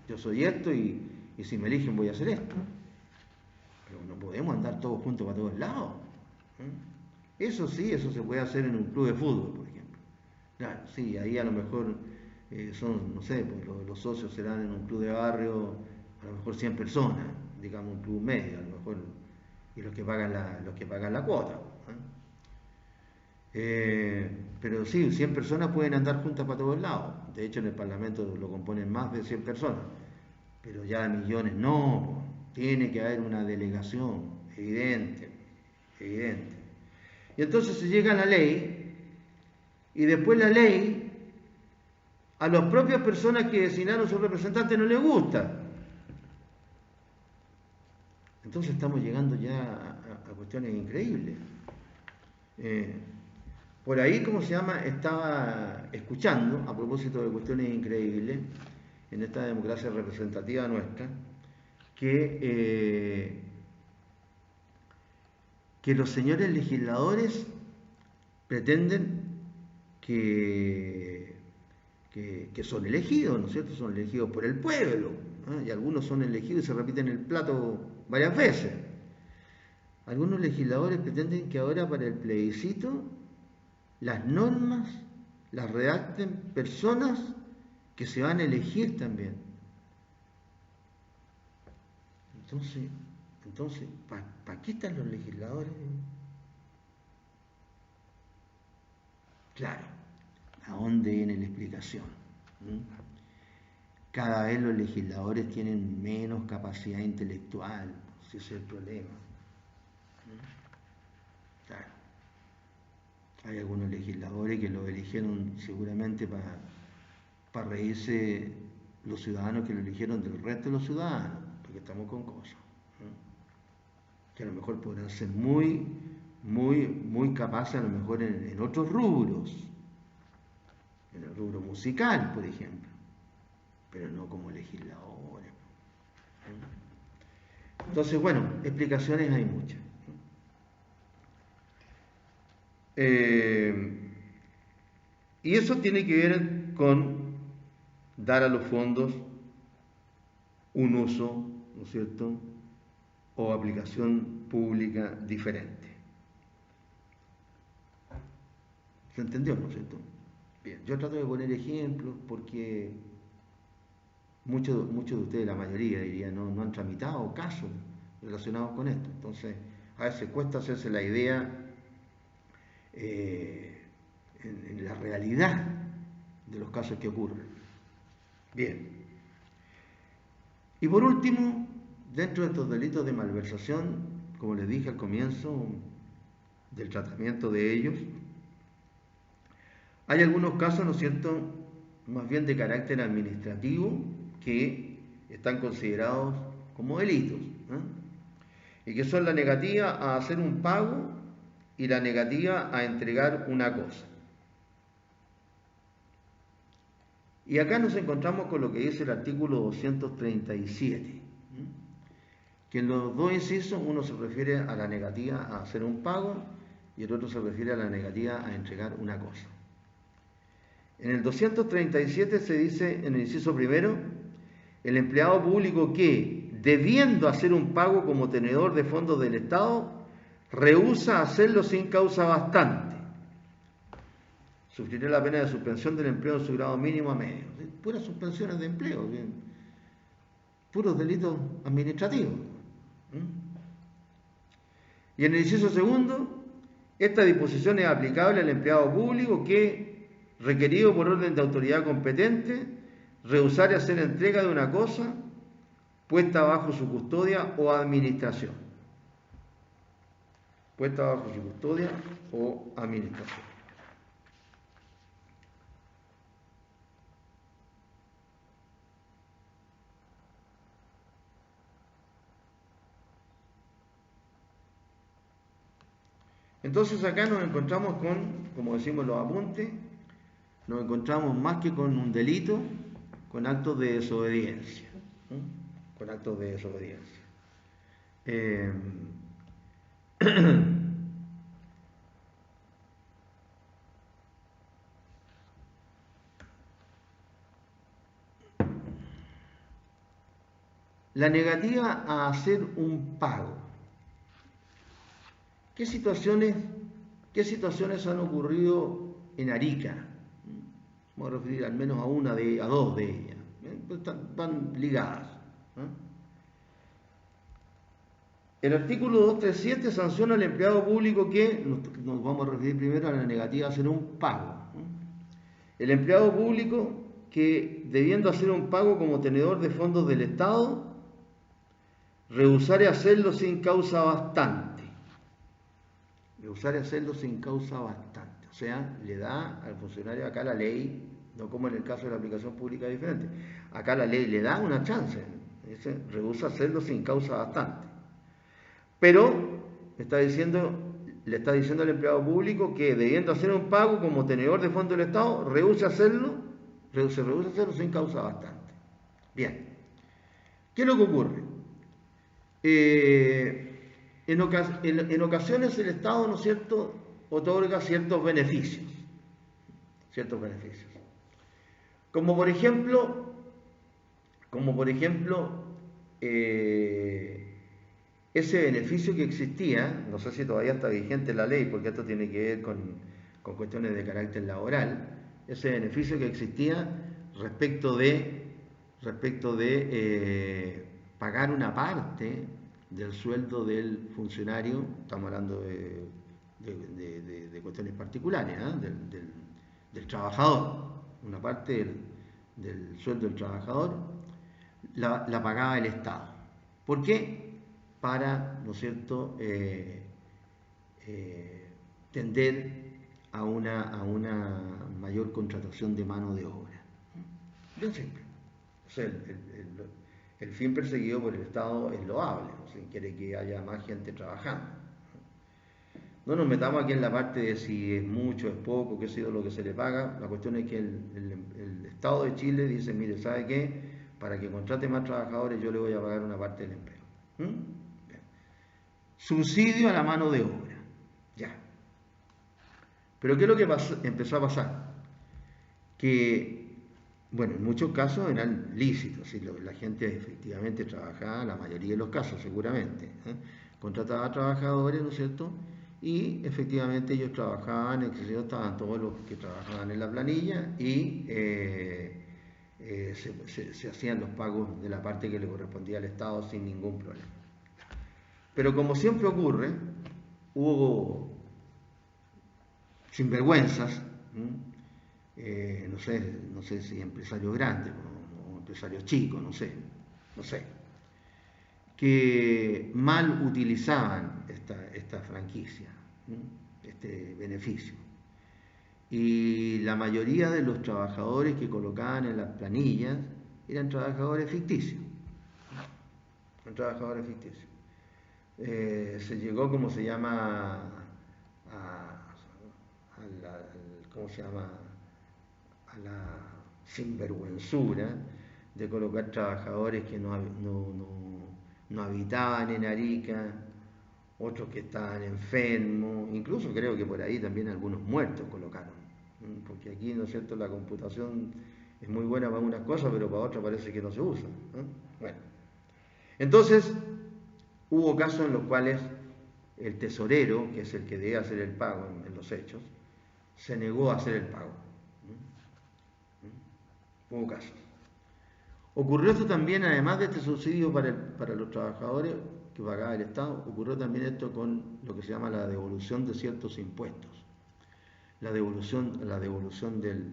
yo soy esto y si me eligen voy a hacer esto, pero no podemos andar todos juntos para todos lados. Eso sí, eso se puede hacer en un club de fútbol, por ejemplo. Claro, sí, ahí a lo mejor son, no sé, pues los socios serán en un club de barrio, a lo mejor 100 personas, digamos un club medio, a lo mejor, y los que pagan la cuota. Pero sí, 100 personas pueden andar juntas para todos lados. De hecho, en el Parlamento lo componen más de 100 personas, pero ya millones no, tiene que haber una delegación, evidente. Y entonces se llega a la ley, y después la ley a las propias personas que designaron sus representantes no les gusta. Entonces estamos llegando ya a cuestiones increíbles. Por ahí, ¿cómo se llama?, estaba escuchando, a propósito de cuestiones increíbles, en esta democracia representativa nuestra, que los señores legisladores pretenden que son elegidos, ¿no es cierto?, son elegidos por el pueblo, y algunos son elegidos y se repiten el plato varias veces. Algunos legisladores pretenden que ahora para el plebiscito las normas las redacten personas que se van a elegir también. Entonces, ¿para qué están los legisladores? Claro, ¿a dónde viene la explicación? Cada vez los legisladores tienen menos capacidad intelectual, si ese es el problema. Claro. Hay algunos legisladores que lo eligieron seguramente para reírse los ciudadanos que lo eligieron del resto de los ciudadanos, porque estamos con cosas, que a lo mejor podrán ser muy capaces, a lo mejor en otros rubros, en el rubro musical, por ejemplo, pero no como legisladores. Entonces, bueno, explicaciones hay muchas. Y eso tiene que ver con dar a los fondos un uso, ¿no es cierto?, o aplicación pública diferente. ¿Se entendió, no es cierto? Bien, yo trato de poner ejemplos porque muchos de ustedes, la mayoría diría, no han tramitado casos relacionados con esto. Entonces, a veces cuesta hacerse la idea en la realidad de los casos que ocurren. Bien. Y por último, dentro de estos delitos de malversación, como les dije al comienzo del tratamiento de ellos, hay algunos casos, ¿no es cierto?, más bien de carácter administrativo, que están considerados como delitos, y que son la negativa a hacer un pago y la negativa a entregar una cosa. Y acá nos encontramos con lo que dice el artículo 237, que en los dos incisos uno se refiere a la negativa a hacer un pago y el otro se refiere a la negativa a entregar una cosa. En el 237 se dice, en el inciso primero, el empleado público que, debiendo hacer un pago como tenedor de fondos del Estado, rehúsa hacerlo sin causa bastante, sufrirá la pena de suspensión del empleo en su grado mínimo a medio. Puras suspensiones de empleo, bien. Puros delitos administrativos. Y en el inciso segundo, esta disposición es aplicable al empleado público que, requerido por orden de autoridad competente, rehusare hacer entrega de una cosa puesta bajo su custodia o administración. Puesta bajo su custodia o administración. Entonces acá nos encontramos con, como decimos los apuntes, nos encontramos más que con un delito, con actos de desobediencia. Con actos de desobediencia. La negativa a hacer un pago. ¿Qué situaciones han ocurrido en Arica? Vamos a referir al menos a dos de ellas. Van ligadas. El artículo 237 sanciona al empleado público que, nos vamos a referir primero a la negativa a hacer un pago. El empleado público que, debiendo hacer un pago como tenedor de fondos del Estado, rehusare hacerlo sin causa bastante. Rehusare hacerlo sin causa bastante. O sea, le da al funcionario acá la ley, no como en el caso de la aplicación pública diferente. Acá la ley le da una chance. Dice, rehúsa hacerlo sin causa bastante. Pero le está diciendo al empleado público que, debiendo hacer un pago como tenedor de fondos del Estado, se rehúsa hacerlo sin causa bastante. Bien. ¿Qué es lo que ocurre? En ocasiones el Estado, ¿no es cierto?, otorga ciertos beneficios. Como por ejemplo, ese beneficio que existía, no sé si todavía está vigente la ley, porque esto tiene que ver con cuestiones de carácter laboral, ese beneficio que existía respecto de pagar una parte del sueldo del funcionario, estamos hablando de cuestiones particulares, del trabajador, una parte del sueldo del trabajador la pagaba el Estado. ¿Por qué? Para, ¿no es cierto?, tender a una mayor contratación de mano de obra. Bien simple. O sea, el fin perseguido por el Estado es loable, ¿no? Si quiere que haya más gente trabajando. No nos metamos aquí en la parte de si es mucho, es poco, qué ha sido lo que se le paga. La cuestión es que el Estado de Chile dice, mire, ¿sabe qué? Para que contrate más trabajadores yo le voy a pagar una parte del empleo. Subsidio a la mano de obra. Ya. Pero ¿qué es lo que empezó a pasar? Que, bueno, en muchos casos eran lícitos, y la gente efectivamente trabajaba, la mayoría de los casos seguramente, contrataba a trabajadores, ¿no es cierto?, y efectivamente ellos trabajaban, estaban todos los que trabajaban en la planilla y se hacían los pagos de la parte que le correspondía al Estado sin ningún problema. Pero como siempre ocurre, hubo sinvergüenzas, no sé si empresarios grandes o empresarios chicos, no sé, que mal utilizaban esta franquicia, este beneficio. Y la mayoría de los trabajadores que colocaban en las planillas eran trabajadores ficticios. Se llegó, ¿cómo se llama?, a la sinvergüenzura de colocar trabajadores que no habitaban en Arica, otros que estaban enfermos, incluso creo que por ahí también algunos muertos colocaron, porque aquí, ¿no es cierto?, la computación es muy buena para unas cosas, pero para otras parece que no se usa. Bueno, entonces hubo casos en los cuales el tesorero, que es el que debe hacer el pago en los hechos, se negó a hacer el pago. Hubo casos. Ocurrió esto también, además de este subsidio para los trabajadores, que pagaba el Estado, ocurrió también esto con lo que se llama la devolución de ciertos impuestos. La devolución del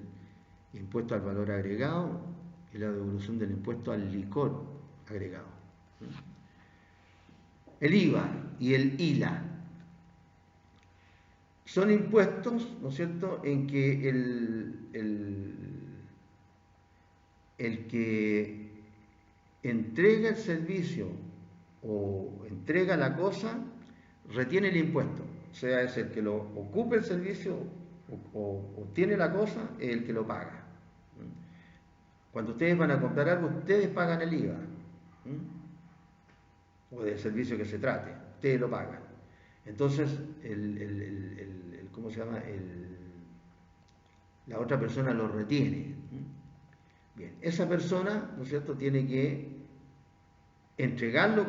impuesto al valor agregado y la devolución del impuesto al licor agregado. El IVA y el ILA son impuestos, ¿no es cierto?, en que el que entrega el servicio o entrega la cosa retiene el impuesto. O sea, es el que lo ocupe el servicio o obtiene la cosa, es el que lo paga. Cuando ustedes van a comprar algo, ustedes pagan el IVA. O del servicio que se trate, ustedes lo pagan. Entonces, ¿cómo se llama? La otra persona lo retiene. Bien, esa persona, ¿no es cierto?, tiene que entregarlo,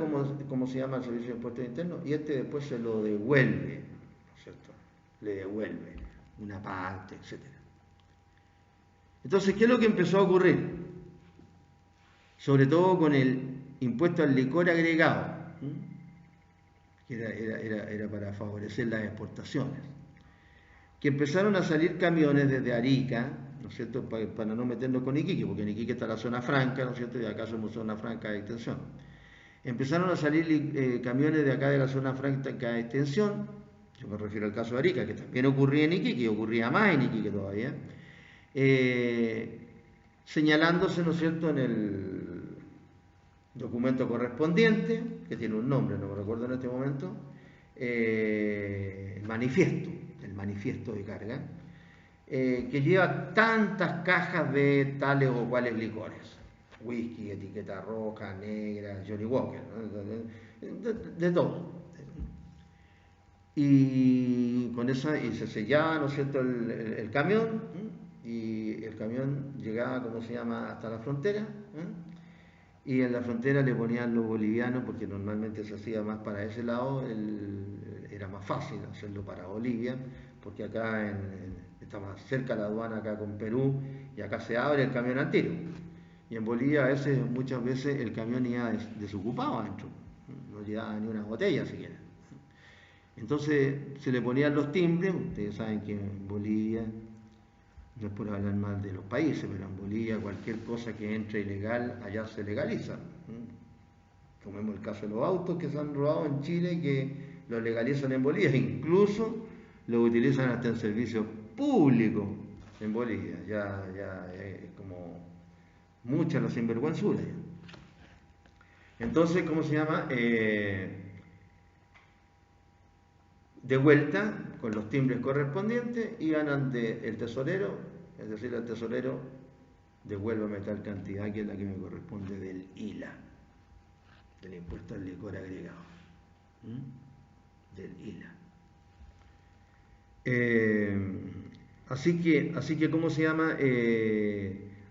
como se llama el servicio de impuestos internos, y este después se lo devuelve, ¿no es cierto? Le devuelve una parte, etc. Entonces, ¿qué es lo que empezó a ocurrir? Sobre todo con el impuesto al licor agregado, que era para favorecer las exportaciones, que empezaron a salir camiones desde Arica, ¿no es cierto?, para no meternos con Iquique, porque en Iquique está la zona franca, ¿no es cierto?, y acá somos zona franca de extensión. Empezaron a salir camiones de acá de la zona franca de extensión, yo me refiero al caso de Arica, que también ocurría en Iquique, y ocurría más en Iquique todavía, señalándose, ¿no es cierto?, en el documento correspondiente, que tiene un nombre, no me recuerdo en este momento, el manifiesto de carga, que lleva tantas cajas de tales o cuales licores, whisky, etiqueta roja, negra, Johnny Walker, ¿no? de todo. Y con eso y se sellaba, ¿no es cierto?, el camión, y el camión llegaba, ¿cómo se llama?, hasta la frontera, y en la frontera le ponían los bolivianos, porque normalmente se hacía más para ese lado, era más fácil hacerlo para Bolivia, porque acá está más cerca la aduana acá con Perú, y acá se abre el camión al tiro. Y en Bolivia muchas veces el camión iba desocupado adentro, no llevaba ni una botella siquiera. Entonces se le ponían los timbres, ustedes saben que en Bolivia, no es por hablar mal de los países, pero en Bolivia cualquier cosa que entre ilegal, allá se legaliza. Tomemos el caso de los autos que se han robado en Chile, que los legalizan en Bolivia, incluso los utilizan hasta en servicios públicos en Bolivia. Ya es como mucha la sinvergüenzura. Entonces, ¿cómo se llama? De vuelta, con los timbres correspondientes, y ganan el tesorero, es decir, el tesorero devuélvame tal cantidad que es la que me corresponde del ILA, del impuesto al licor agregado, del ILA. Así que, ¿cómo se llama?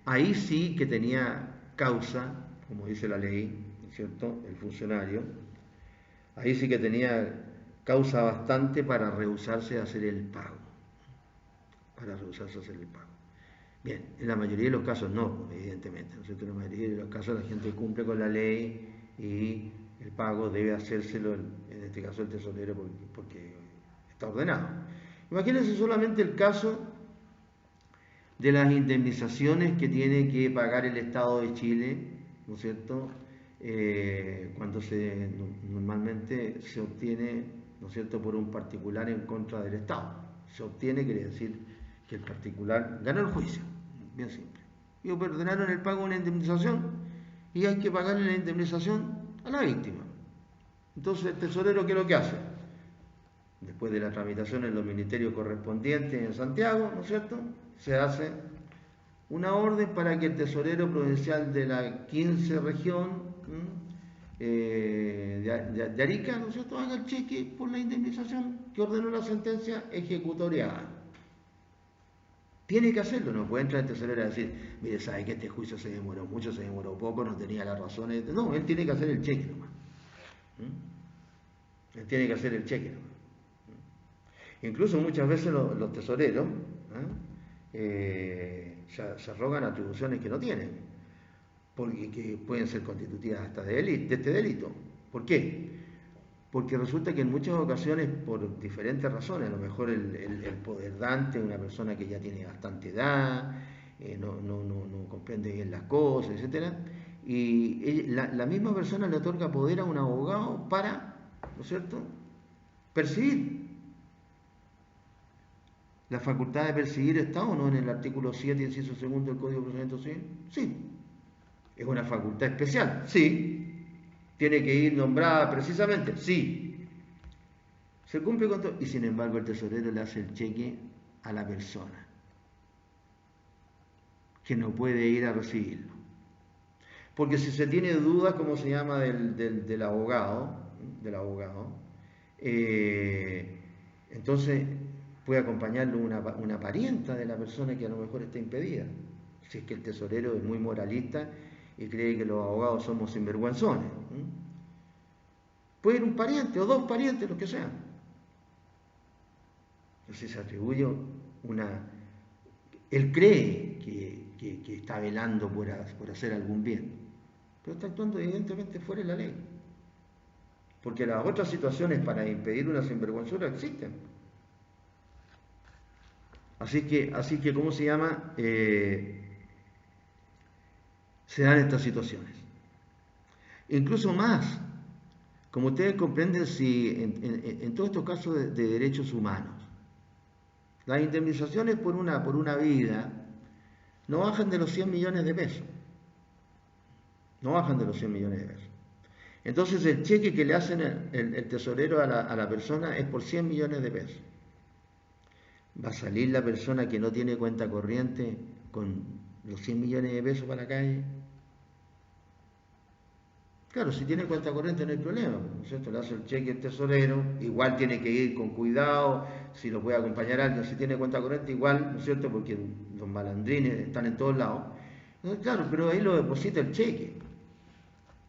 Ahí sí que tenía causa, como dice la ley, ¿cierto?, el funcionario, ahí sí que tenía causa bastante para rehusarse a hacer el pago. Bien, en la mayoría de los casos no, evidentemente. ¿No es cierto? En la mayoría de los casos la gente cumple con la ley y el pago debe hacérselo, en este caso el tesorero, porque está ordenado. Imagínense solamente el caso de las indemnizaciones que tiene que pagar el Estado de Chile, ¿no es cierto?, cuando normalmente se obtiene, ¿no es cierto?, por un particular en contra del Estado. Se obtiene, quiere decir que el particular ganó el juicio, bien simple. Y ordenaron el pago de una indemnización y hay que pagarle la indemnización a la víctima. Entonces el tesorero, ¿qué es lo que hace? Después de la tramitación en los ministerios correspondientes en Santiago, ¿no es cierto?, se hace una orden para que el tesorero provincial de la 15 región de Arica, ¿no es cierto?, haga el cheque por la indemnización que ordenó la sentencia ejecutoriada. Tiene que hacerlo, no puede entrar el tesorero a decir, mire, sabe que este juicio se demoró mucho, se demoró poco, no tenía las razones. No, él tiene que hacer el cheque nomás. Él tiene que hacer el cheque nomás. Incluso muchas veces los tesoreros se arrogan atribuciones que no tienen, porque que pueden ser constitutivas hasta de este delito. ¿Por qué? porque resulta que en muchas ocasiones, por diferentes razones, a lo mejor el poder dante es una persona que ya tiene bastante edad, no comprende bien las cosas, etcétera, y la misma persona le otorga poder a un abogado para, ¿no es cierto?, perseguir. ¿La facultad de perseguir está o no en el artículo 7, inciso segundo del Código de Procedimiento Civil? Sí. ¿Es una facultad especial? Sí. ¿Tiene que ir nombrada precisamente? Sí. Se cumple con todo. Y sin embargo el tesorero le hace el cheque a la persona, que no puede ir a recibirlo. Porque si se tiene dudas, como se llama, del abogado, entonces puede acompañarlo una parienta de la persona que a lo mejor está impedida. Si es que el tesorero es muy moralista y cree que los abogados somos sinvergüenzones. Puede ir un pariente o dos parientes, lo que sea. Entonces se atribuye Él cree que está velando por hacer algún bien, pero está actuando evidentemente fuera de la ley. Porque las otras situaciones para impedir una sinvergüenzura existen. Así que ¿cómo se llama? Se dan estas situaciones. Incluso más, como ustedes comprenden, si en todos estos casos de derechos humanos, las indemnizaciones por una vida no bajan de los 100 millones de pesos. No bajan de los 100 millones de pesos. Entonces el cheque que le hacen el tesorero a la persona es por 100 millones de pesos. ¿Va a salir la persona que no tiene cuenta corriente con los 100 millones de pesos para la calle? Claro, si tiene cuenta corriente no hay problema, ¿no es cierto? Le hace el cheque el tesorero, igual tiene que ir con cuidado, si lo puede acompañar alguien, si tiene cuenta corriente igual, ¿no es cierto? Porque los malandrines están en todos lados. Claro, pero ahí lo deposita el cheque.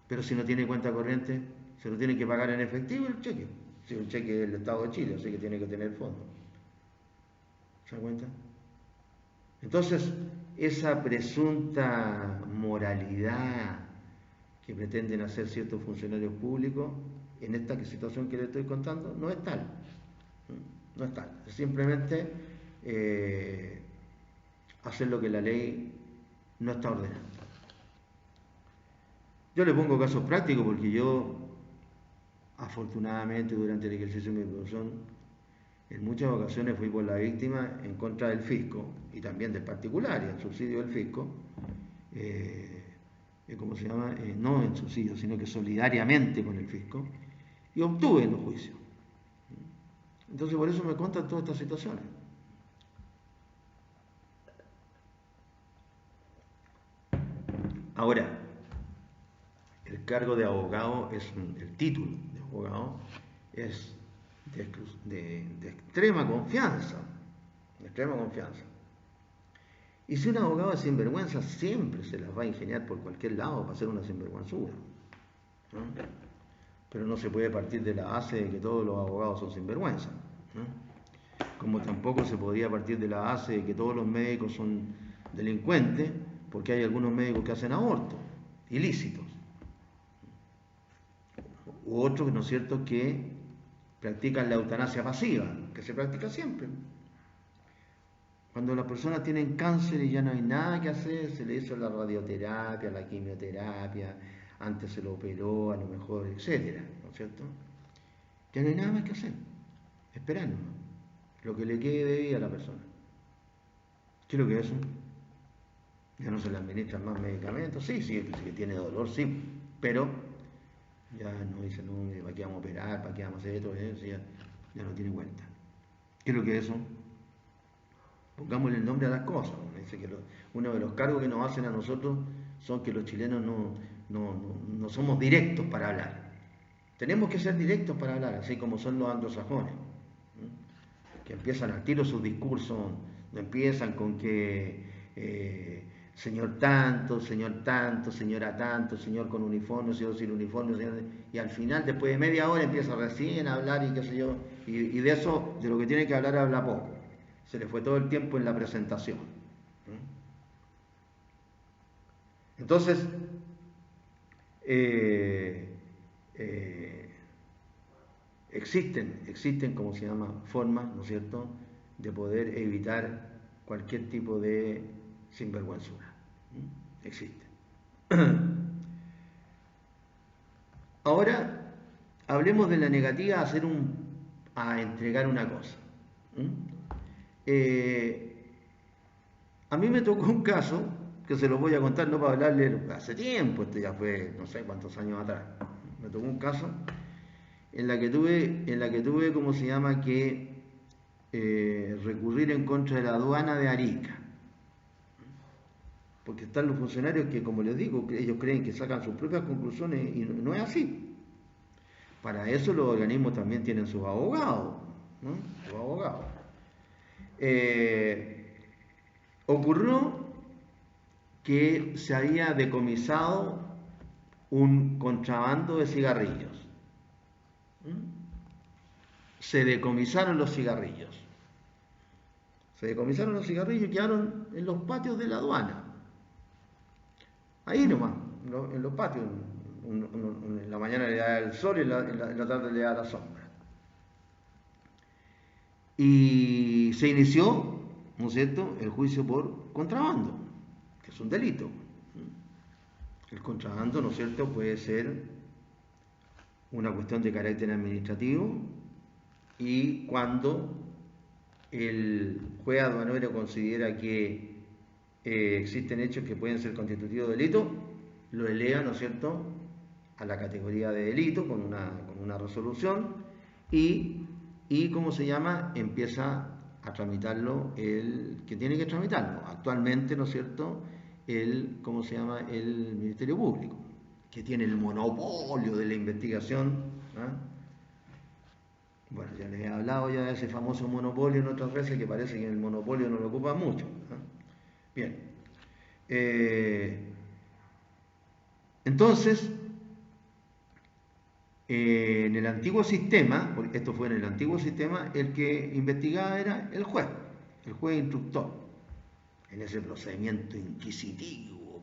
Pero si no tiene cuenta corriente, se lo tiene que pagar en efectivo el cheque. Si el cheque es del Estado de Chile, así que tiene que tener fondo. ¿Se da cuenta? Entonces, esa presunta moralidad que pretenden hacer ciertos funcionarios públicos en esta situación que les estoy contando no es tal. No es tal. Es simplemente hacer lo que la ley no está ordenando. Yo le pongo casos prácticos porque yo, afortunadamente, durante el ejercicio de mi profesión, en muchas ocasiones fui por la víctima en contra del fisco y también del particular y en subsidio del fisco. ¿Cómo se llama? No en subsidio, sino que solidariamente con el fisco, y obtuve los juicios. Entonces por eso me contan todas estas situaciones. Ahora, el cargo de abogado el título de abogado es de extrema confianza, de extrema confianza. Y si un abogado es sinvergüenza, siempre se las va a ingeniar por cualquier lado para hacer una sinvergüenzura, ¿no? Pero no se puede partir de la base de que todos los abogados son sinvergüenza, ¿no? Como tampoco se podía partir de la base de que todos los médicos son delincuentes, porque hay algunos médicos que hacen abortos ilícitos, u otros, ¿no es cierto?, que practican la eutanasia pasiva, que se practica siempre. Cuando las personas tienen cáncer y ya no hay nada que hacer, se le hizo la radioterapia, la quimioterapia, antes se lo operó, a lo mejor, etcétera, ¿no es cierto? Ya no hay nada más que hacer, esperando lo que le quede de vida a la persona. ¿Qué es lo que es eso? Ya no se le administran más medicamentos, sí, que tiene dolor, sí, pero ya no dice, no, ¿para qué vamos a operar? ¿Para qué vamos a hacer esto? Ya no tiene cuenta. ¿Qué es lo que es eso? Pongámosle el nombre a las cosas. Dice que uno de los cargos que nos hacen a nosotros son que los chilenos no somos directos para hablar. Tenemos que ser directos para hablar, así como son los anglosajones, que empiezan al tiro sus discursos, no empiezan con que señor tanto, señora tanto, señor con uniforme, señor sin uniforme, y al final, después de media hora, empieza recién a hablar y qué sé yo, y de eso, de lo que tiene que hablar, habla poco. Se le fue todo el tiempo en la presentación. Entonces, existen, como se llama, formas, ¿no es cierto?, de poder evitar cualquier tipo de sinvergüenzura. Existen. Ahora, hablemos de la negativa a entregar una cosa. A mí me tocó un caso, que se lo voy a contar, no para hablarle hace tiempo, esto ya fue no sé cuántos años atrás. Me tocó un caso en la que tuve, ¿cómo se llama?, que recurrir en contra de la aduana de Arica. Porque están los funcionarios que, como les digo, ellos creen que sacan sus propias conclusiones y no es así. Para eso los organismos también tienen sus abogados, ¿no? Sus abogados. Ocurrió que se había decomisado un contrabando de cigarrillos. Se decomisaron los cigarrillos. Se decomisaron los cigarrillos y quedaron en los patios de la aduana. Ahí nomás, en los patios. En la mañana le da el sol y en la tarde le da la sombra. Y se inició, ¿no es cierto?, el juicio por contrabando, que es un delito. El contrabando, ¿no es cierto?, puede ser una cuestión de carácter administrativo y cuando el juez aduanero considera que existen hechos que pueden ser constitutivos de delito, lo eleva, ¿no es cierto?, a la categoría de delito con una resolución y ¿cómo se llama?, empieza a tramitarlo el que tiene que tramitarlo. Actualmente, ¿no es cierto?, ¿cómo se llama?, el Ministerio Público, que tiene el monopolio de la investigación. Bueno, ya les he hablado ya de ese famoso monopolio en otras veces, que parece que el monopolio no lo ocupa mucho. Bien. Entonces, en el antiguo sistema, porque esto fue en el antiguo sistema, el que investigaba era el juez instructor, en ese procedimiento inquisitivo,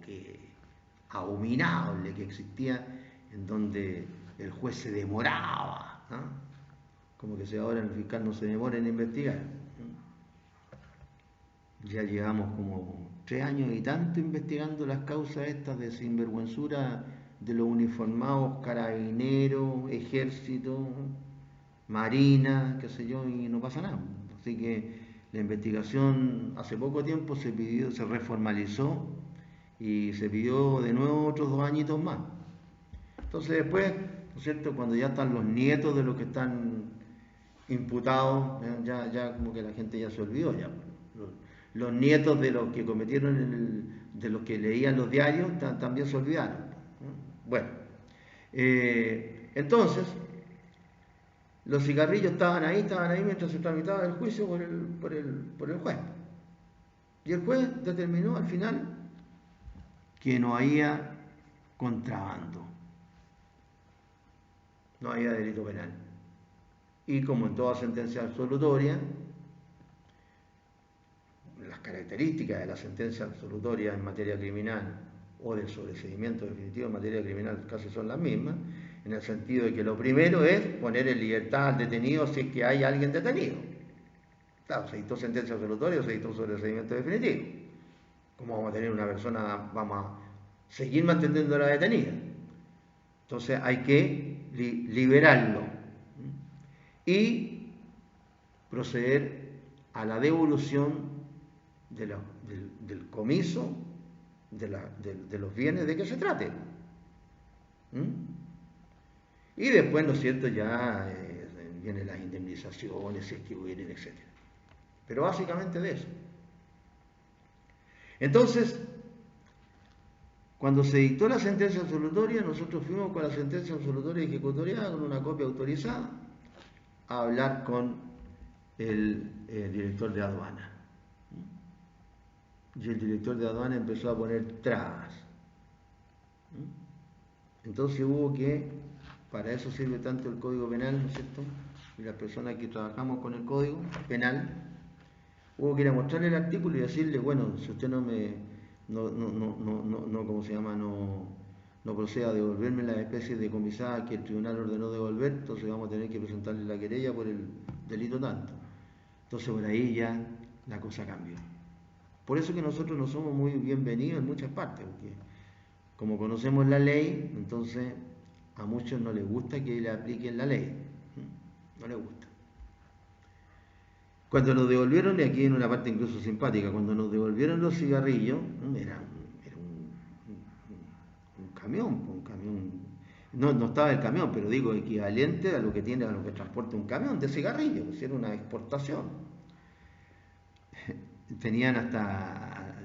abominable que existía, en donde el juez se demoraba, como que si ahora el fiscal no se demora en investigar. Ya llevamos como 3 años y tanto investigando las causas estas de sinvergüenzura de los uniformados, carabineros, ejército, marina, qué sé yo, y no pasa nada. Así que la investigación hace poco tiempo se reformalizó y se pidió de nuevo otros 2 añitos más. Entonces después, ¿no es cierto?, cuando ya están los nietos de los que están imputados, ya como que la gente ya se olvidó ya. Los nietos de los que cometieron, de los que leían los diarios, también se olvidaron. Bueno, entonces, los cigarrillos estaban ahí mientras se tramitaba el juicio por el juez. Y el juez determinó al final que no había contrabando, no había delito penal. Y como en toda sentencia absolutoria, las características de la sentencia absolutoria en materia criminal o del sobreseimiento definitivo en materia criminal casi son las mismas, en el sentido de que lo primero es poner en libertad al detenido si es que hay alguien detenido. Claro, se dictó sentencia absolutoria o se dictó sobreseimiento definitivo. ¿Cómo vamos a tener una persona, vamos a seguir manteniéndola detenida? Entonces hay que liberarlo y proceder a la devolución del comiso de los bienes de que se trate. Y después, ¿no es cierto?, ya vienen las indemnizaciones, si es que hubieran, etc. Pero básicamente de eso. Entonces, cuando se dictó la sentencia absolutoria, nosotros fuimos con la sentencia absolutoria ejecutoriada, con una copia autorizada, a hablar con el director de aduana. Y el director de aduana empezó a poner trabas. Entonces hubo que, para eso sirve tanto el Código Penal, ¿no es cierto?, y las personas que trabajamos con el Código Penal, hubo que ir a mostrarle el artículo y decirle, bueno, si usted ¿cómo se llama?, no proceda a devolverme las especies decomisadas que el tribunal ordenó devolver, entonces vamos a tener que presentarle la querella por el delito tanto. Entonces por ahí ya la cosa cambió. Por eso que nosotros no somos muy bienvenidos en muchas partes, porque como conocemos la ley, entonces a muchos no les gusta que le apliquen la ley. No les gusta. Cuando nos devolvieron, y aquí en una parte incluso simpática, cuando nos devolvieron los cigarrillos, era un camión, no estaba el camión, pero digo equivalente a lo que tiene, a lo que transporta un camión de cigarrillos, era una exportación. Tenían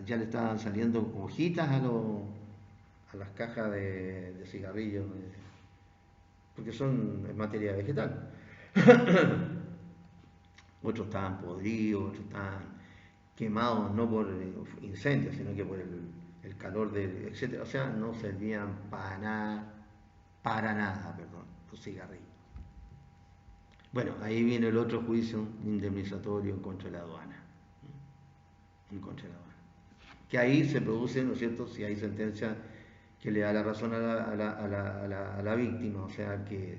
ya le estaban saliendo hojitas a las cajas de cigarrillos, porque son en materia vegetal. Otros estaban podridos, otros estaban quemados no por incendios, sino que por el calor, etc. O sea, no servían para nada, los cigarrillos. Bueno, ahí viene el otro juicio indemnizatorio contra la aduana. Que ahí se produce, ¿no es cierto?, si hay sentencia que le da la razón a la víctima, o sea, que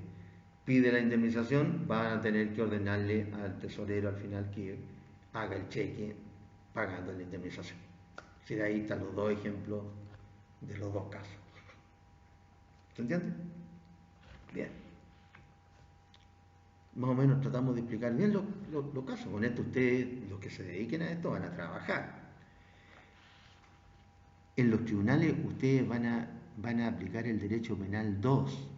pide la indemnización, van a tener que ordenarle al tesorero al final que haga el cheque pagando la indemnización. Si de ahí están los dos ejemplos de los dos casos. ¿Se entiende? Bien. Más o menos tratamos de explicar bien los casos. Con esto ustedes, los que se dediquen a esto, van a trabajar. En los tribunales ustedes van a aplicar el derecho penal 2.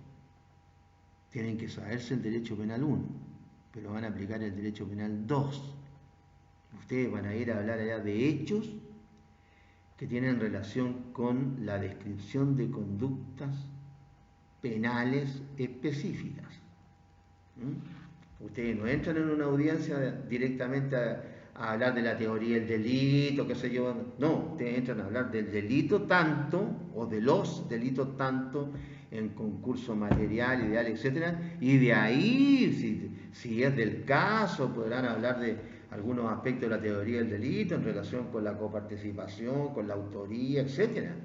Tienen que saberse el derecho penal 1, pero van a aplicar el derecho penal 2. Ustedes van a ir a hablar allá de hechos que tienen relación con la descripción de conductas penales específicas. Ustedes no entran en una audiencia directamente a hablar de la teoría del delito, qué sé yo. No, ustedes entran a hablar del delito tanto, o de los delitos tanto, en concurso material, ideal, etcétera, y de ahí, si es del caso, podrán hablar de algunos aspectos de la teoría del delito en relación con la coparticipación, con la autoría, etcétera.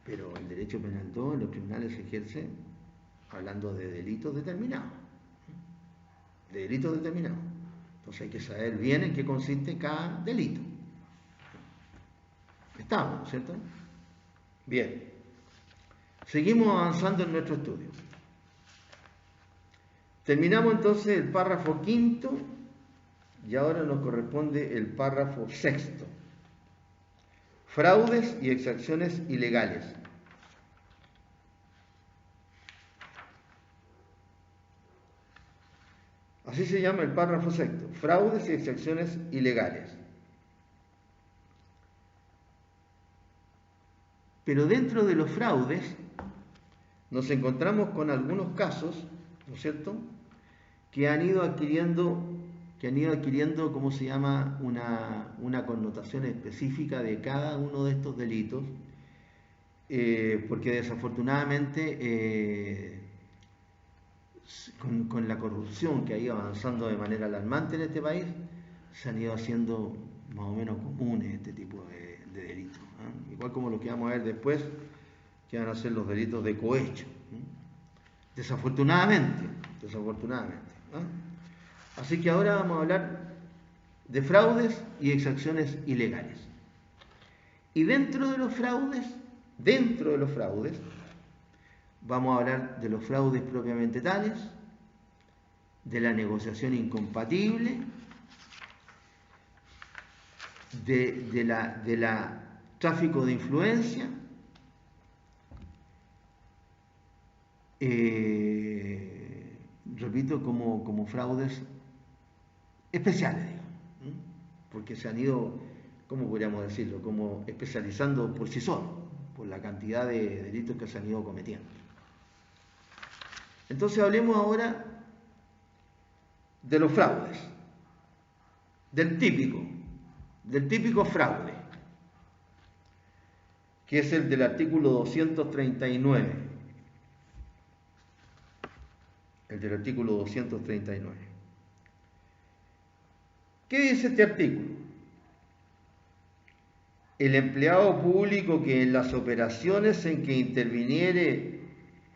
Pero el derecho penal 2 en los tribunales se ejerce hablando de delitos determinados. Entonces hay que saber bien en qué consiste cada delito. Estamos, ¿no es cierto? Bien. Seguimos avanzando en nuestro estudio. Terminamos entonces el párrafo 5 y ahora nos corresponde el párrafo 6. Fraudes y exacciones ilegales. Así se llama el párrafo 6. Fraudes y exacciones ilegales. Pero dentro de los fraudes nos encontramos con algunos casos, ¿no es cierto?, que han ido adquiriendo, ¿cómo se llama?, una connotación específica de cada uno de estos delitos, porque desafortunadamente con la corrupción que ha ido avanzando de manera alarmante en este país, se han ido haciendo más o menos comunes este tipo de delitos. Igual como lo que vamos a ver después, que van a ser los delitos de cohecho. Desafortunadamente. Así que ahora vamos a hablar de fraudes y exacciones ilegales. Y dentro de los fraudes, vamos a hablar de los fraudes propiamente tales, de la negociación incompatible, de la tráfico de influencia, repito, como fraudes especiales, digamos, porque se han ido, ¿cómo podríamos decirlo?, como especializando por sí solos, por la cantidad de delitos que se han ido cometiendo. Entonces hablemos ahora de los fraudes, del típico fraude, que es el del artículo 239. El del artículo 239. ¿Qué dice este artículo? el empleado público que en las operaciones en que interviniere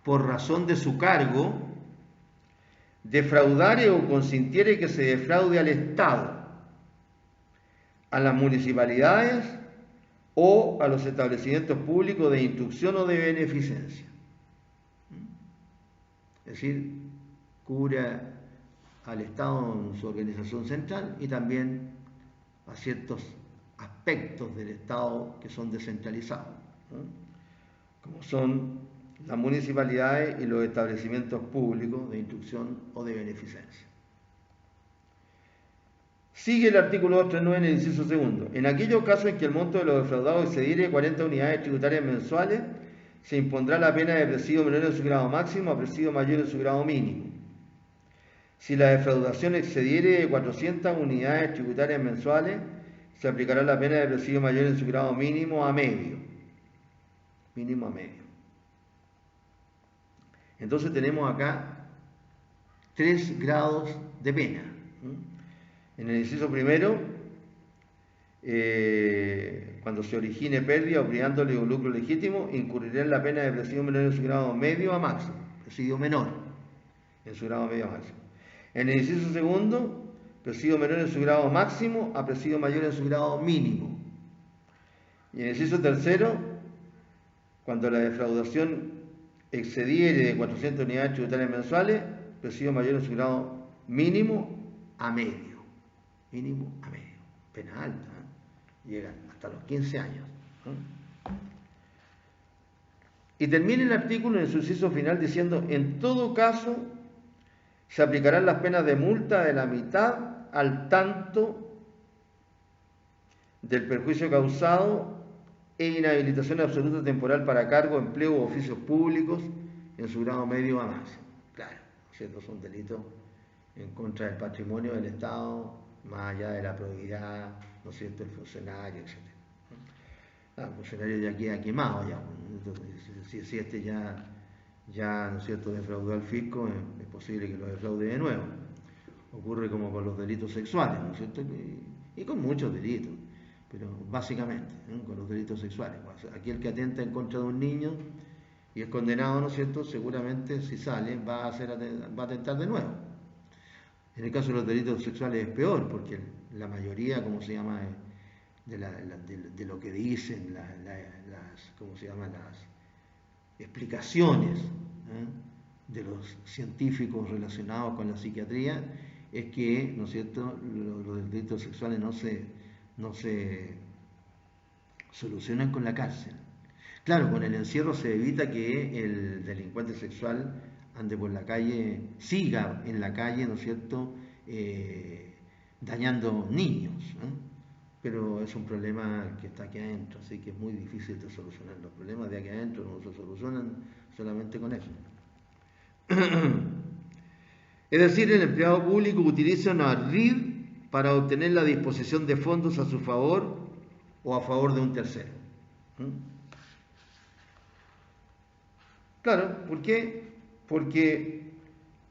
por razón de su cargo, defraudare o consintiere que se defraude al Estado, a las municipalidades o a los establecimientos públicos de instrucción o de beneficencia. Es decir, cubre al Estado en su organización central y también a ciertos aspectos del Estado que son descentralizados, ¿no? Como son las municipalidades y los establecimientos públicos de instrucción o de beneficencia. Sigue el artículo 239 en el inciso segundo. En aquellos casos en que el monto de los defraudados excediere 40 unidades tributarias mensuales, se impondrá la pena de presidio menor en su grado máximo a presidio mayor en su grado mínimo. Si la defraudación excediere de 400 unidades tributarias mensuales, se aplicará la pena de presidio mayor en su grado mínimo a medio. Mínimo a medio. Entonces tenemos acá 3 grados de pena. En el inciso primero, cuando se origine pérdida o privándole un lucro legítimo, incurrirá en la pena de presidio menor en su grado medio a máximo. Presidio menor en su grado medio a máximo. En el inciso segundo, presidio menor en su grado máximo a presidio mayor en su grado mínimo. Y en el inciso tercero, cuando la defraudación excediere de 400 unidades tributarias mensuales, presidio mayor en su grado mínimo a medio. Mínimo a medio. Pena alta, ¿eh? Llegan hasta los 15 años. Y termina el artículo en su inciso final diciendo: en todo caso, se aplicarán las penas de multa de la mitad al tanto del perjuicio causado e inhabilitación absoluta temporal para cargo, empleo u oficios públicos en su grado medio a máximo. Claro, ¿cierto? Son delitos en contra del patrimonio del Estado, más allá de la probidad, ¿no es cierto?, el funcionario, etc. El funcionario ya queda quemado, ya. Si este ya, ¿no es cierto?, defraudó al fisco, es posible que lo defraude de nuevo. Ocurre como con los delitos sexuales, ¿no es cierto?, y con muchos delitos, pero básicamente, ¿no?, con los delitos sexuales. Aquel que atenta en contra de un niño y es condenado, ¿no es cierto?, seguramente si sale va a atentar de nuevo. En el caso de los delitos sexuales es peor, porque la mayoría, ¿cómo se llama?, de lo que dicen ¿cómo se llama?, las explicaciones, de los científicos relacionados con la psiquiatría, es que, ¿no es cierto?, los delitos sexuales no se solucionan con la cárcel. Claro, con el encierro se evita que el delincuente sexual ande por la calle, siga en la calle, ¿no es cierto?, dañando niños, ¿eh? Pero es un problema que está aquí adentro, así que es muy difícil de solucionar. Los problemas de aquí adentro no se solucionan solamente con eso. Es decir, el empleado público utiliza una RID para obtener la disposición de fondos a su favor o a favor de un tercero. Claro, ¿por qué? Porque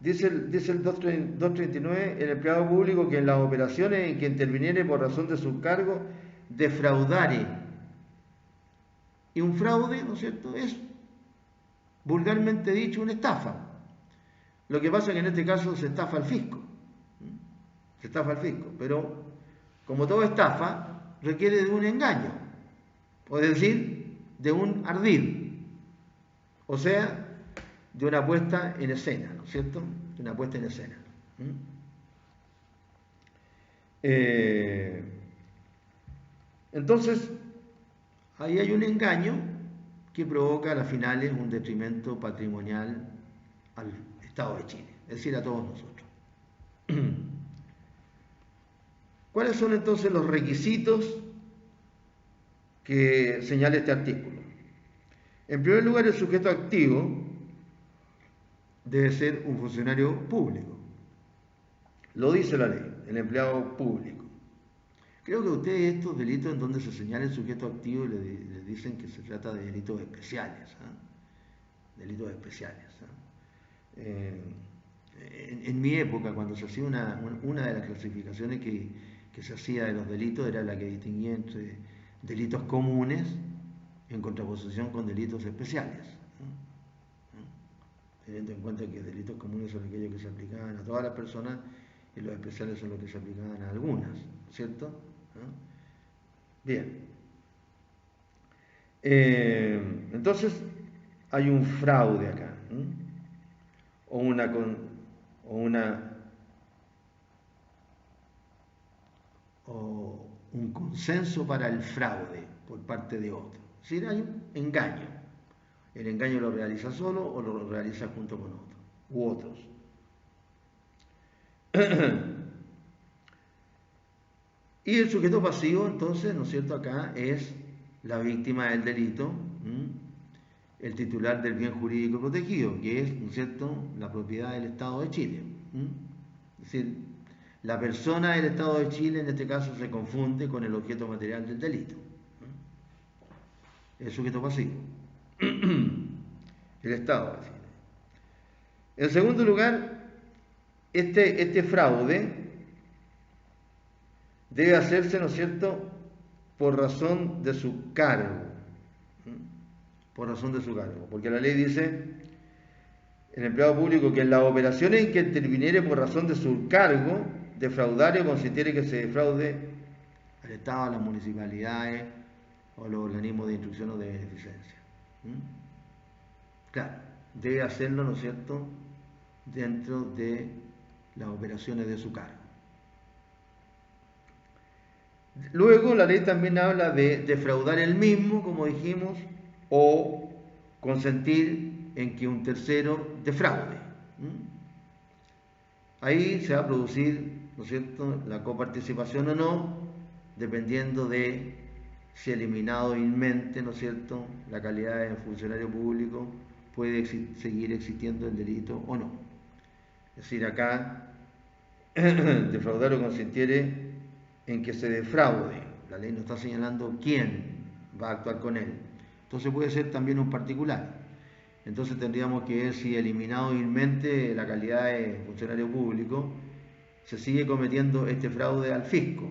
dice el 239, el empleado público que en las operaciones en que interviniere por razón de su cargo defraudare. Y un fraude, ¿no es cierto?, es vulgarmente dicho una estafa. Lo que pasa es que en este caso se estafa al fisco. Se estafa al fisco, pero como toda estafa requiere de un engaño, o decir, de un ardid. O sea, de una puesta en escena, ¿no es cierto? De una puesta en escena. Entonces, ahí hay un engaño que provoca a las finales un detrimento patrimonial al Estado de Chile, es decir, a todos nosotros. ¿Cuáles son entonces los requisitos que señala este artículo? En primer lugar, el sujeto activo debe ser un funcionario público. Lo dice la ley, el empleado público. Creo que a ustedes estos delitos en donde se señala el sujeto activo les dicen que se trata de delitos especiales. Delitos especiales. En mi época, cuando se hacía una de las clasificaciones que se hacía de los delitos, era la que distinguía entre delitos comunes en contraposición con delitos especiales, teniendo en cuenta que delitos comunes son aquellos que se aplicaban a todas las personas y los especiales son los que se aplicaban a algunas, ¿cierto? Bien. Entonces, hay un fraude acá, o un consenso para el fraude por parte de otro. Es decir, hay un engaño. El engaño lo realiza solo o lo realiza junto con otro u otros. Y el sujeto pasivo, entonces, ¿no es cierto?, acá es la víctima del delito, el titular del bien jurídico protegido, que es, ¿no es cierto?, la propiedad del Estado de Chile. Es decir, la persona del Estado de Chile, en este caso, se confunde con el objeto material del delito. El sujeto pasivo. El Estado de Chile. En segundo lugar, este fraude debe hacerse, ¿no es cierto?, por razón de su cargo. Por razón de su cargo. Porque la ley dice, el empleado público, que en las operaciones en que interviniere por razón de su cargo, defraudar o consintiere que se defraude al Estado, a las municipalidades o a los organismos de instrucción o de beneficencia. Claro, debe hacerlo, ¿no es cierto?, dentro de las operaciones de su cargo. Luego la ley también habla de defraudar el mismo, como dijimos, o consentir en que un tercero defraude. Ahí se va a producir, ¿no es cierto?, la coparticipación o no, dependiendo de si eliminadamente, ¿no es cierto?, la calidad de funcionario público puede seguir existiendo el delito o no. Es decir, acá defraudar o consintiere en que se defraude. La ley no está señalando quién va a actuar con él. Entonces puede ser también un particular. Entonces tendríamos que ver si eliminado vilmente la calidad de funcionario público, se sigue cometiendo este fraude al fisco.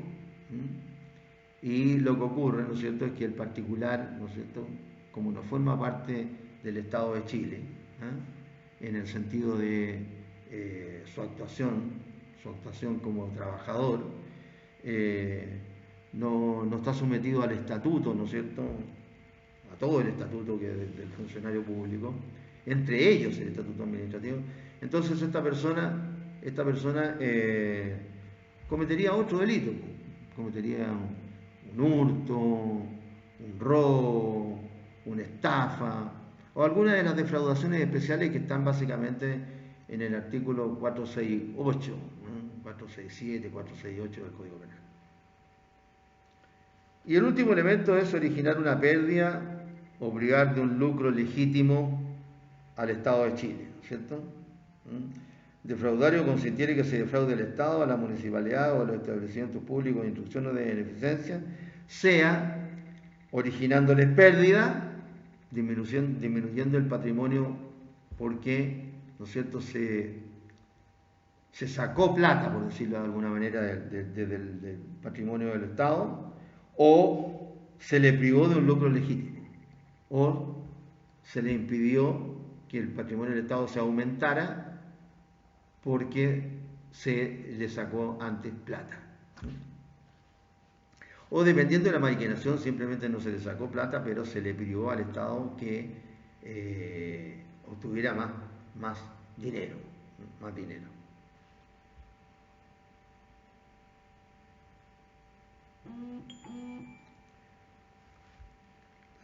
Y lo que ocurre, ¿no es cierto?, es que el particular, ¿no es cierto?, como no forma parte del Estado de Chile, en el sentido de su actuación como trabajador, no está sometido al estatuto, ¿no es cierto?, a todo el estatuto del funcionario público, entre ellos el estatuto administrativo. Entonces esta persona cometería otro delito, cometería un hurto, un robo, una estafa, o alguna de las defraudaciones especiales que están básicamente en el artículo 468, 467, 468 del Código Penal. Y el último elemento es originar una pérdida o privar de un lucro legítimo al Estado de Chile, ¿cierto? Defraudar o consintiere que se defraude el Estado, a la municipalidad o a los establecimientos públicos de instrucción o de beneficencia, sea originándoles pérdida, disminuyendo el patrimonio porque, ¿no es cierto?, se sacó plata, por decirlo de alguna manera, del patrimonio del Estado, o se le privó de un lucro legítimo, o se le impidió que el patrimonio del Estado se aumentara porque se le sacó antes plata. O dependiendo de la maquinación, simplemente no se le sacó plata, pero se le privó al Estado que obtuviera más dinero.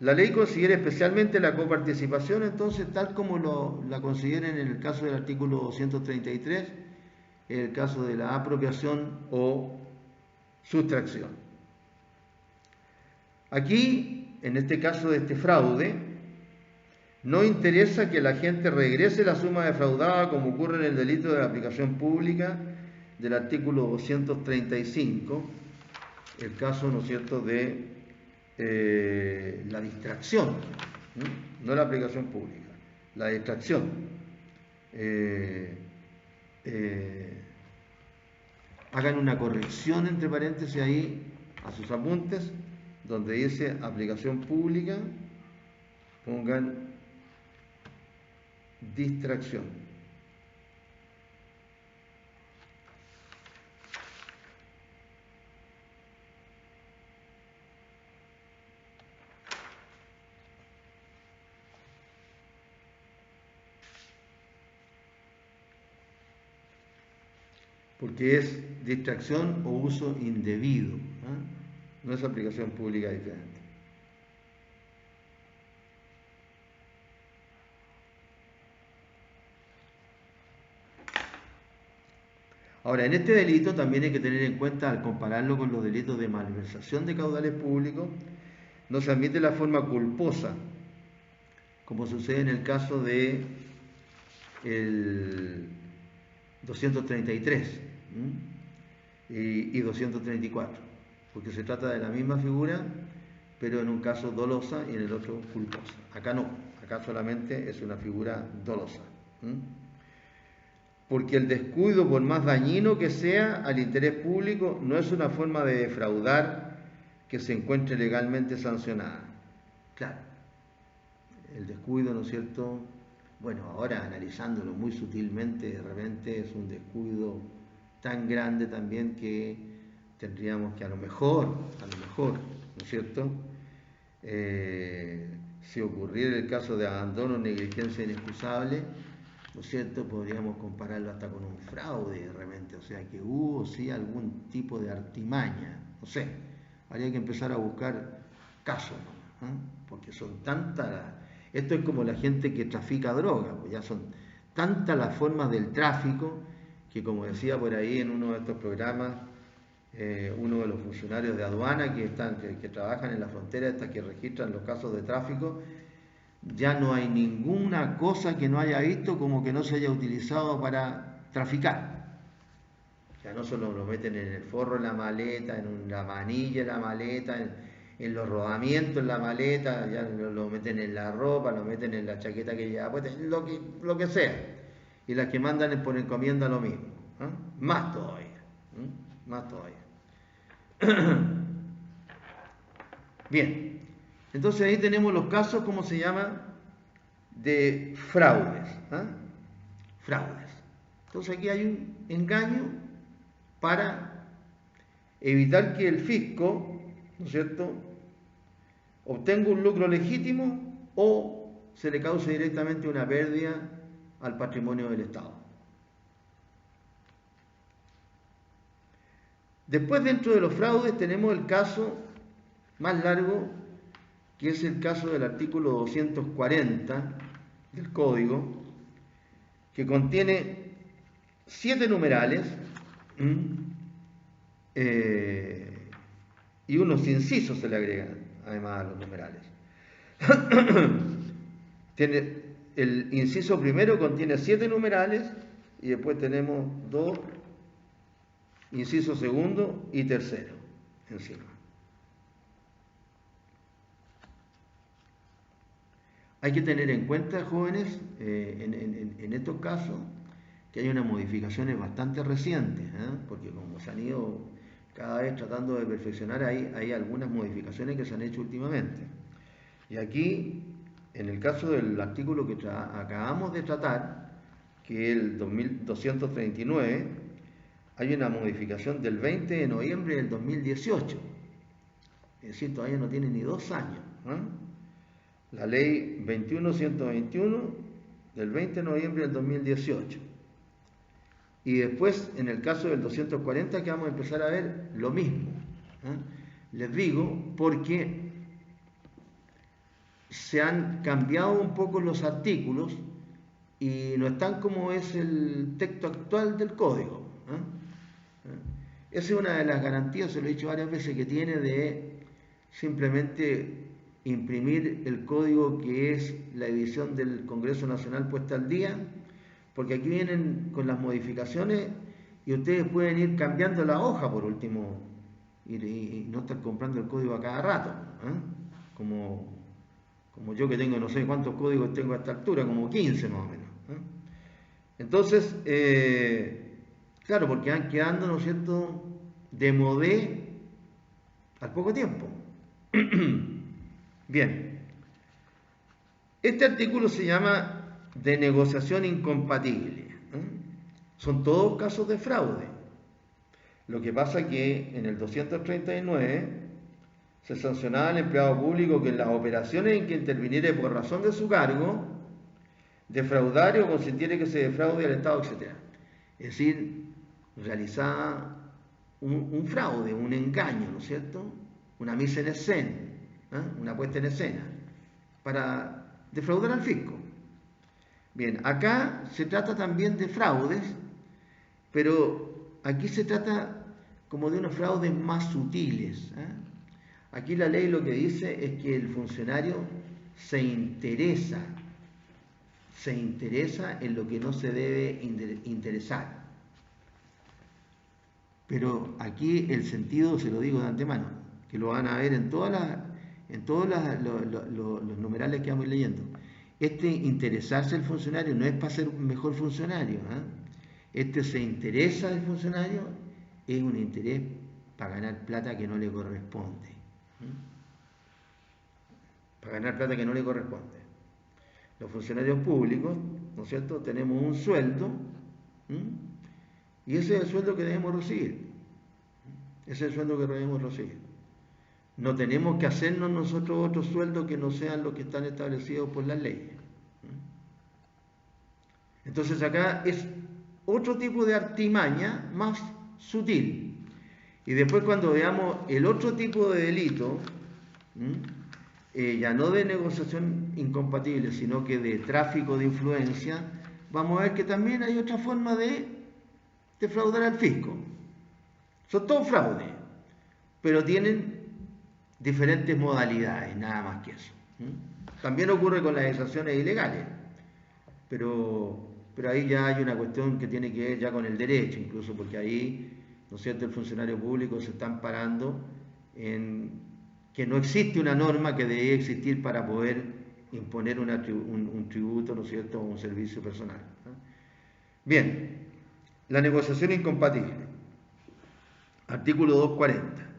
La ley considera especialmente la coparticipación, entonces, tal como la considera en el caso del artículo 233, en el caso de la apropiación o sustracción. Aquí, en este caso de este fraude, no interesa que la gente regrese la suma defraudada, como ocurre en el delito de la aplicación pública del artículo 235, el caso, ¿no es cierto?, de la distracción, no la aplicación pública, la distracción. Hagan una corrección entre paréntesis ahí a sus apuntes, donde dice aplicación pública, pongan distracción. Porque es distracción o uso indebido, no es aplicación pública diferente. Ahora, en este delito también hay que tener en cuenta, al compararlo con los delitos de malversación de caudales públicos, no se admite la forma culposa, como sucede en el caso de el 233 y 234, porque se trata de la misma figura, pero en un caso dolosa y en el otro culposa. Acá no, acá solamente es una figura dolosa. Porque el descuido, por más dañino que sea al interés público, no es una forma de defraudar que se encuentre legalmente sancionada. Claro, el descuido, ¿no es cierto? Bueno, ahora analizándolo muy sutilmente, de repente es un descuido tan grande también que tendríamos que a lo mejor, ¿no es cierto? Si ocurriera el caso de abandono o negligencia inexcusable, ¿no es cierto? Podríamos compararlo hasta con un fraude de repente, o sea que hubo sí algún tipo de artimaña, no sé, habría que empezar a buscar casos, ¿no? Porque son tantas, esto es como la gente que trafica droga, pues ya son tantas las formas del tráfico que, como decía por ahí en uno de estos programas, uno de los funcionarios de aduana que trabajan en la frontera, estas que registran los casos de tráfico, ya no hay ninguna cosa que no haya visto como que no se haya utilizado para traficar. Ya no solo lo meten en el forro de la maleta, en la manilla de la maleta, en los rodamientos en la maleta, ya lo meten en la ropa, lo meten en la chaqueta que lleva, pues, lo que sea. Y las que mandan por encomienda lo mismo. Más todavía. Más todavía. Bien. Entonces ahí tenemos los casos, ¿cómo se llama? De fraudes. Fraudes. Entonces aquí hay un engaño para evitar que el fisco, ¿no es cierto?, obtenga un lucro legítimo o se le cause directamente una pérdida al patrimonio del Estado. Después, dentro de los fraudes, tenemos el caso más largo, que es el caso del artículo 240 del Código, que contiene 7 numerales y unos incisos se le agregan además a los numerales. El inciso primero contiene 7 numerales y después tenemos 2 inciso segundo y tercero encima. Hay que tener en cuenta, jóvenes, en estos casos, que hay unas modificaciones bastante recientes, porque como se han ido cada vez tratando de perfeccionar, hay algunas modificaciones que se han hecho últimamente. Y aquí, en el caso del artículo que acabamos de tratar, que es el 2239, hay una modificación del 20 de noviembre del 2018. Es decir, todavía no tiene ni 2 años. La ley 21121 del 20 de noviembre del 2018. Y después, en el caso del 240, que vamos a empezar a ver lo mismo. Les digo, porque se han cambiado un poco los artículos y no están como es el texto actual del código. Esa es una de las garantías, se lo he dicho varias veces, que tiene de simplemente imprimir el código que es la edición del Congreso Nacional puesta al día, porque aquí vienen con las modificaciones y ustedes pueden ir cambiando la hoja por último y no estar comprando el código a cada rato, como yo, que tengo no sé cuántos códigos tengo a esta altura, como 15 más o menos. Entonces, claro, porque van quedando, ¿no es cierto?, de modé al poco tiempo. Bien, este artículo se llama de negociación incompatible. Son todos casos de fraude. Lo que pasa es que en el 239 se sancionaba al empleado público que en las operaciones en que interviniere por razón de su cargo, defraudar o consintiere que se defraude al Estado, etc. Es decir, realizaba un fraude, un engaño, ¿no es cierto? Una mise en escena, una puesta en escena, para defraudar al fisco. Bien, acá se trata también de fraudes, pero aquí se trata como de unos fraudes más sutiles. Aquí la ley lo que dice es que el funcionario se interesa en lo que no se debe interesar. Pero aquí el sentido, se lo digo de antemano, que lo van a ver en todos los numerales que vamos leyendo. Este interesarse el funcionario no es para ser un mejor funcionario. Este se interesa del funcionario, es un interés para ganar plata que no le corresponde. Para ganar plata que no le corresponde. Los funcionarios públicos, ¿no es cierto?, tenemos un sueldo, y ese es el sueldo que debemos recibir. Ese es el sueldo que debemos recibir. No tenemos que hacernos nosotros otros sueldos que no sean los que están establecidos por las leyes. Entonces acá es otro tipo de artimaña más sutil. Y después cuando veamos el otro tipo de delito, ya no de negociación incompatible, sino que de tráfico de influencia, vamos a ver que también hay otra forma de defraudar al fisco. Son todos fraudes, pero tienen diferentes modalidades, nada más que eso. También ocurre con las exenciones ilegales, pero ahí ya hay una cuestión que tiene que ver ya con el derecho, incluso porque ahí, ¿no es cierto?, el funcionario público se está amparando en que no existe una norma que debe existir para poder imponer un tributo, ¿no es cierto?, o un servicio personal. Bien, la negociación incompatible. Artículo 240.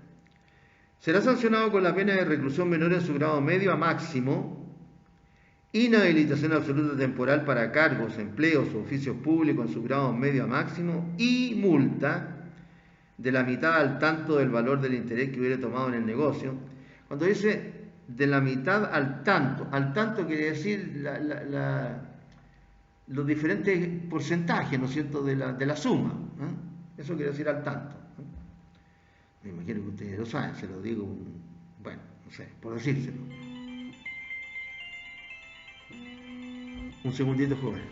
Será sancionado con la pena de reclusión menor en su grado medio a máximo, inhabilitación absoluta temporal para cargos, empleos o oficios públicos en su grado medio a máximo y multa de la mitad al tanto del valor del interés que hubiera tomado en el negocio. Cuando dice de la mitad al tanto quiere decir los diferentes porcentajes, ¿no es cierto?, de la suma. Eso quiere decir al tanto. Me imagino que ustedes lo saben, se lo digo, bueno, no sé, por decírselo. Un segundito, joven.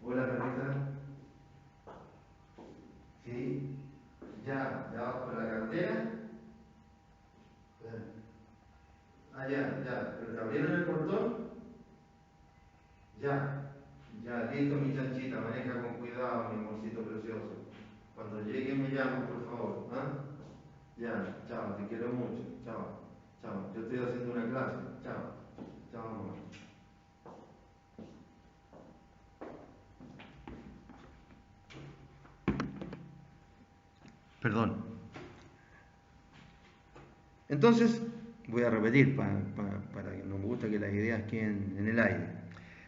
Hola, perrita. Sí, ya vas por la cartera. Ya, pero ¿te abrieron el portón? Ya, listo, mi chanchita, maneja con cuidado, mi amorcito precioso. Cuando llegue me llamas, por favor. Ya, chao, te quiero mucho. Chao. Yo estoy haciendo una clase. Chao, mamá. Perdón. Entonces, voy a repetir para que no me gusta que las ideas queden en el aire.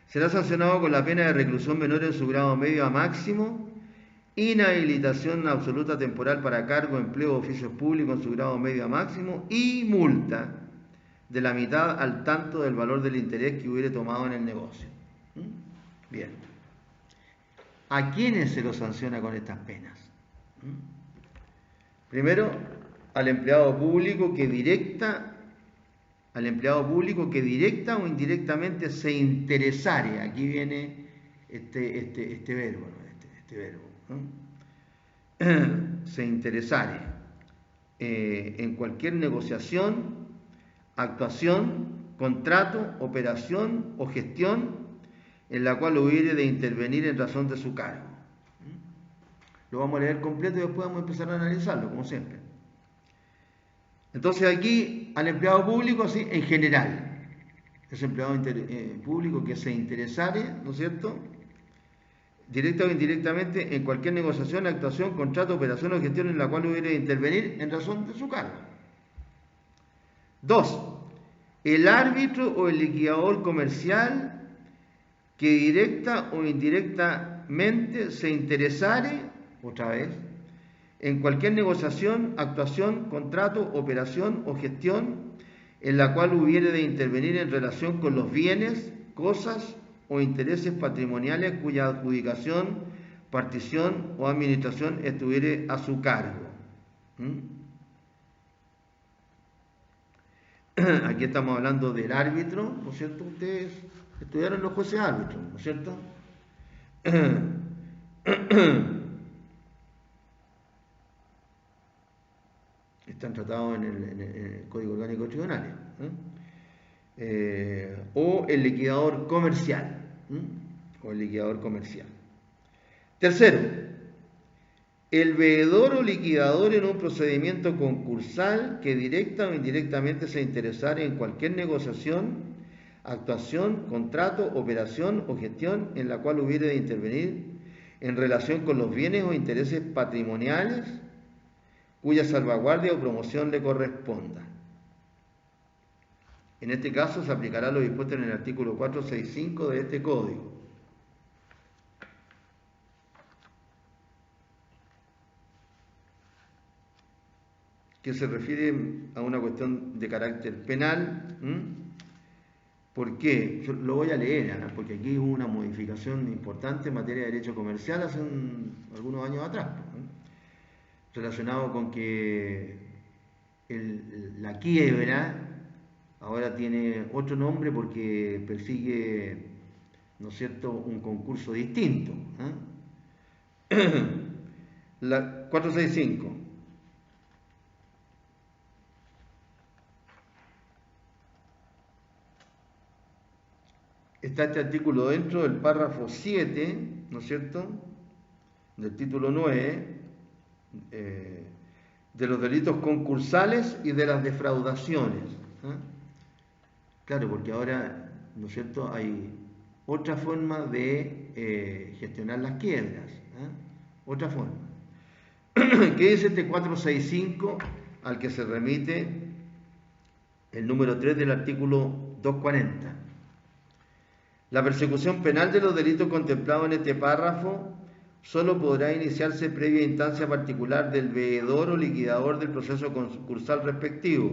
Será sancionado con la pena de reclusión menor en su grado medio a máximo, inhabilitación absoluta temporal para cargo, empleo o oficios públicos en su grado medio a máximo y multa de la mitad al tanto del valor del interés que hubiere tomado en el negocio. Bien. ¿A quiénes se lo sanciona con estas penas? Primero, al empleado público que directa o indirectamente se interesare. Aquí viene este verbo, se interesare en cualquier negociación, actuación, contrato, operación o gestión en la cual hubiere de intervenir en razón de su cargo. Lo vamos a leer completo y después vamos a empezar a analizarlo, como siempre. Entonces aquí al empleado público, así en general, ese empleado público que se interesare, ¿no es cierto?, directa o indirectamente, en cualquier negociación, actuación, contrato, operación o gestión en la cual hubiere de intervenir en razón de su cargo. 2. El árbitro o el liquidador comercial que directa o indirectamente se interesare, otra vez, en cualquier negociación, actuación, contrato, operación o gestión en la cual hubiere de intervenir en relación con los bienes, cosas o intereses patrimoniales cuya adjudicación, partición o administración estuviere a su cargo. Aquí estamos hablando del árbitro, ¿no es cierto? Ustedes estudiaron los jueces árbitros, ¿no es cierto? Están tratados en el Código Orgánico de Tribunales. O el liquidador comercial. O el liquidador comercial. Tercero, el veedor o liquidador en un procedimiento concursal que directa o indirectamente se interesare en cualquier negociación, actuación, contrato, operación o gestión en la cual hubiere de intervenir en relación con los bienes o intereses patrimoniales cuya salvaguardia o promoción le corresponda. En este caso se aplicará lo dispuesto en el artículo 465 de este código. Que se refiere a una cuestión de carácter penal. ¿Por qué? Yo lo voy a leer, porque aquí hubo una modificación importante en materia de derecho comercial hace algunos años atrás, relacionado con que la quiebra ahora tiene otro nombre porque persigue, ¿no es cierto?, un concurso distinto. La 465. Está este artículo dentro del párrafo 7, ¿no es cierto?, del título 9, de los delitos concursales y de las defraudaciones. Claro, porque ahora, ¿no es cierto?, hay otra forma de gestionar las quiebras. Otra forma. ¿Qué dice este 465 al que se remite el número 3 del artículo 240? La persecución penal de los delitos contemplados en este párrafo solo podrá iniciarse previa instancia particular del veedor o liquidador del proceso concursal respectivo,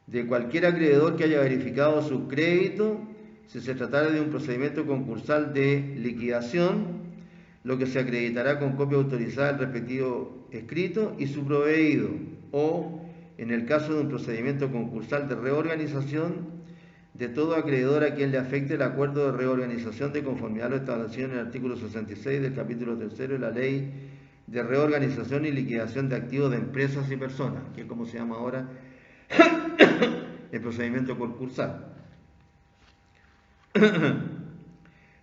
de cualquier acreedor que haya verificado su crédito, si se tratara de un procedimiento concursal de liquidación, lo que se acreditará con copia autorizada del respectivo escrito y su proveído, o, en el caso de un procedimiento concursal de reorganización, de todo acreedor a quien le afecte el acuerdo de reorganización de conformidad a lo establecido en el artículo 66 del capítulo 3 de la Ley de Reorganización y Liquidación de Activos de Empresas y Personas, que es como se llama ahora el procedimiento concursal.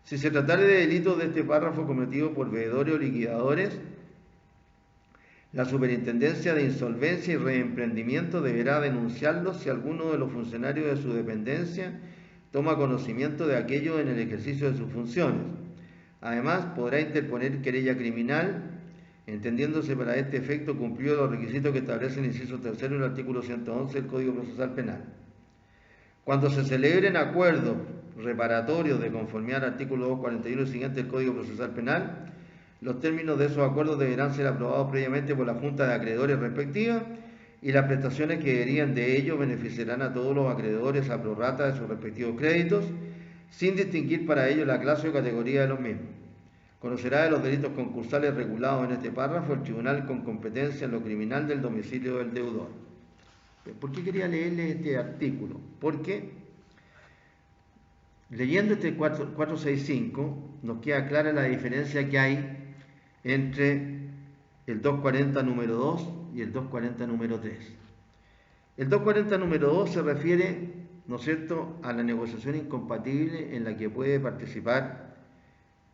Si se tratara de delitos de este párrafo cometidos por veedores o liquidadores, la Superintendencia de Insolvencia y Reemprendimiento deberá denunciarlos si alguno de los funcionarios de su dependencia toma conocimiento de aquello en el ejercicio de sus funciones. Además, podrá interponer querella criminal, entendiéndose para este efecto cumplidos los requisitos que establece el inciso 3 del artículo 111 del Código Procesal Penal. Cuando se celebren acuerdos reparatorios de conformidad al artículo 241 y siguiente del Código Procesal Penal, los términos de esos acuerdos deberán ser aprobados previamente por la Junta de Acreedores respectiva y las prestaciones que derivan de ello beneficiarán a todos los acreedores a prorrata de sus respectivos créditos, sin distinguir para ello la clase o categoría de los mismos. Conocerá de los delitos concursales regulados en este párrafo el tribunal con competencia en lo criminal del domicilio del deudor. ¿Por qué quería leerle este artículo? Porque leyendo este 465 nos queda clara la diferencia que hay entre el 240 número 2 y el 240 número 3. El 240 número 2 se refiere, ¿no es cierto?, a la negociación incompatible en la que puede participar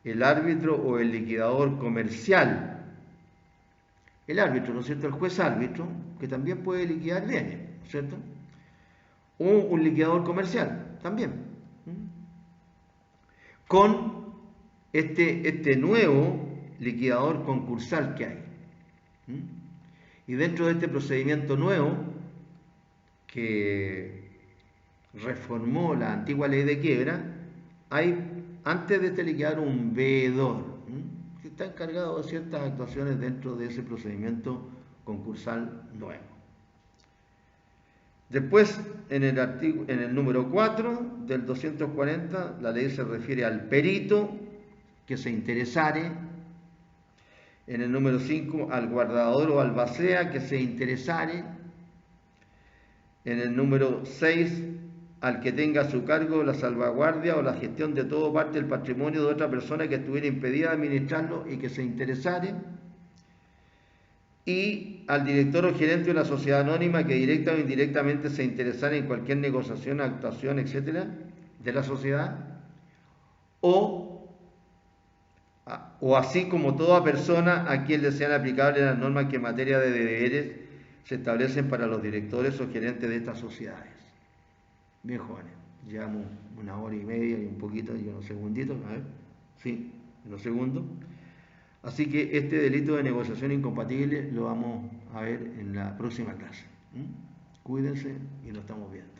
el árbitro o el liquidador comercial. El árbitro, ¿no es cierto?, el juez árbitro, que también puede liquidar bienes, ¿no es cierto?, o un liquidador comercial, también, con este nuevo liquidador concursal que hay. Y dentro de este procedimiento nuevo, que reformó la antigua ley de quiebra, hay antes de este liquidador un veedor, que está encargado de ciertas actuaciones dentro de ese procedimiento concursal nuevo. Después, en el número 4 del 240, la ley se refiere al perito que se interesare. En el número 5, al guardador o albacea que se interesare. En el número 6, al que tenga a su cargo la salvaguardia o la gestión de todo parte del patrimonio de otra persona que estuviera impedida de administrarlo y que se interesare. Y al director o gerente de la sociedad anónima que directa o indirectamente se interesara en cualquier negociación, actuación, etcétera, de la sociedad, o así como toda persona a quien le sean aplicables las normas que en materia de deberes se establecen para los directores o gerentes de estas sociedades. Bien, jóvenes, llevamos 1 hora y media y un poquito, y unos segunditos, a ver, sí, unos segundos. Así que este delito de negociación incompatible lo vamos a ver en la próxima clase. Cuídense y nos estamos viendo.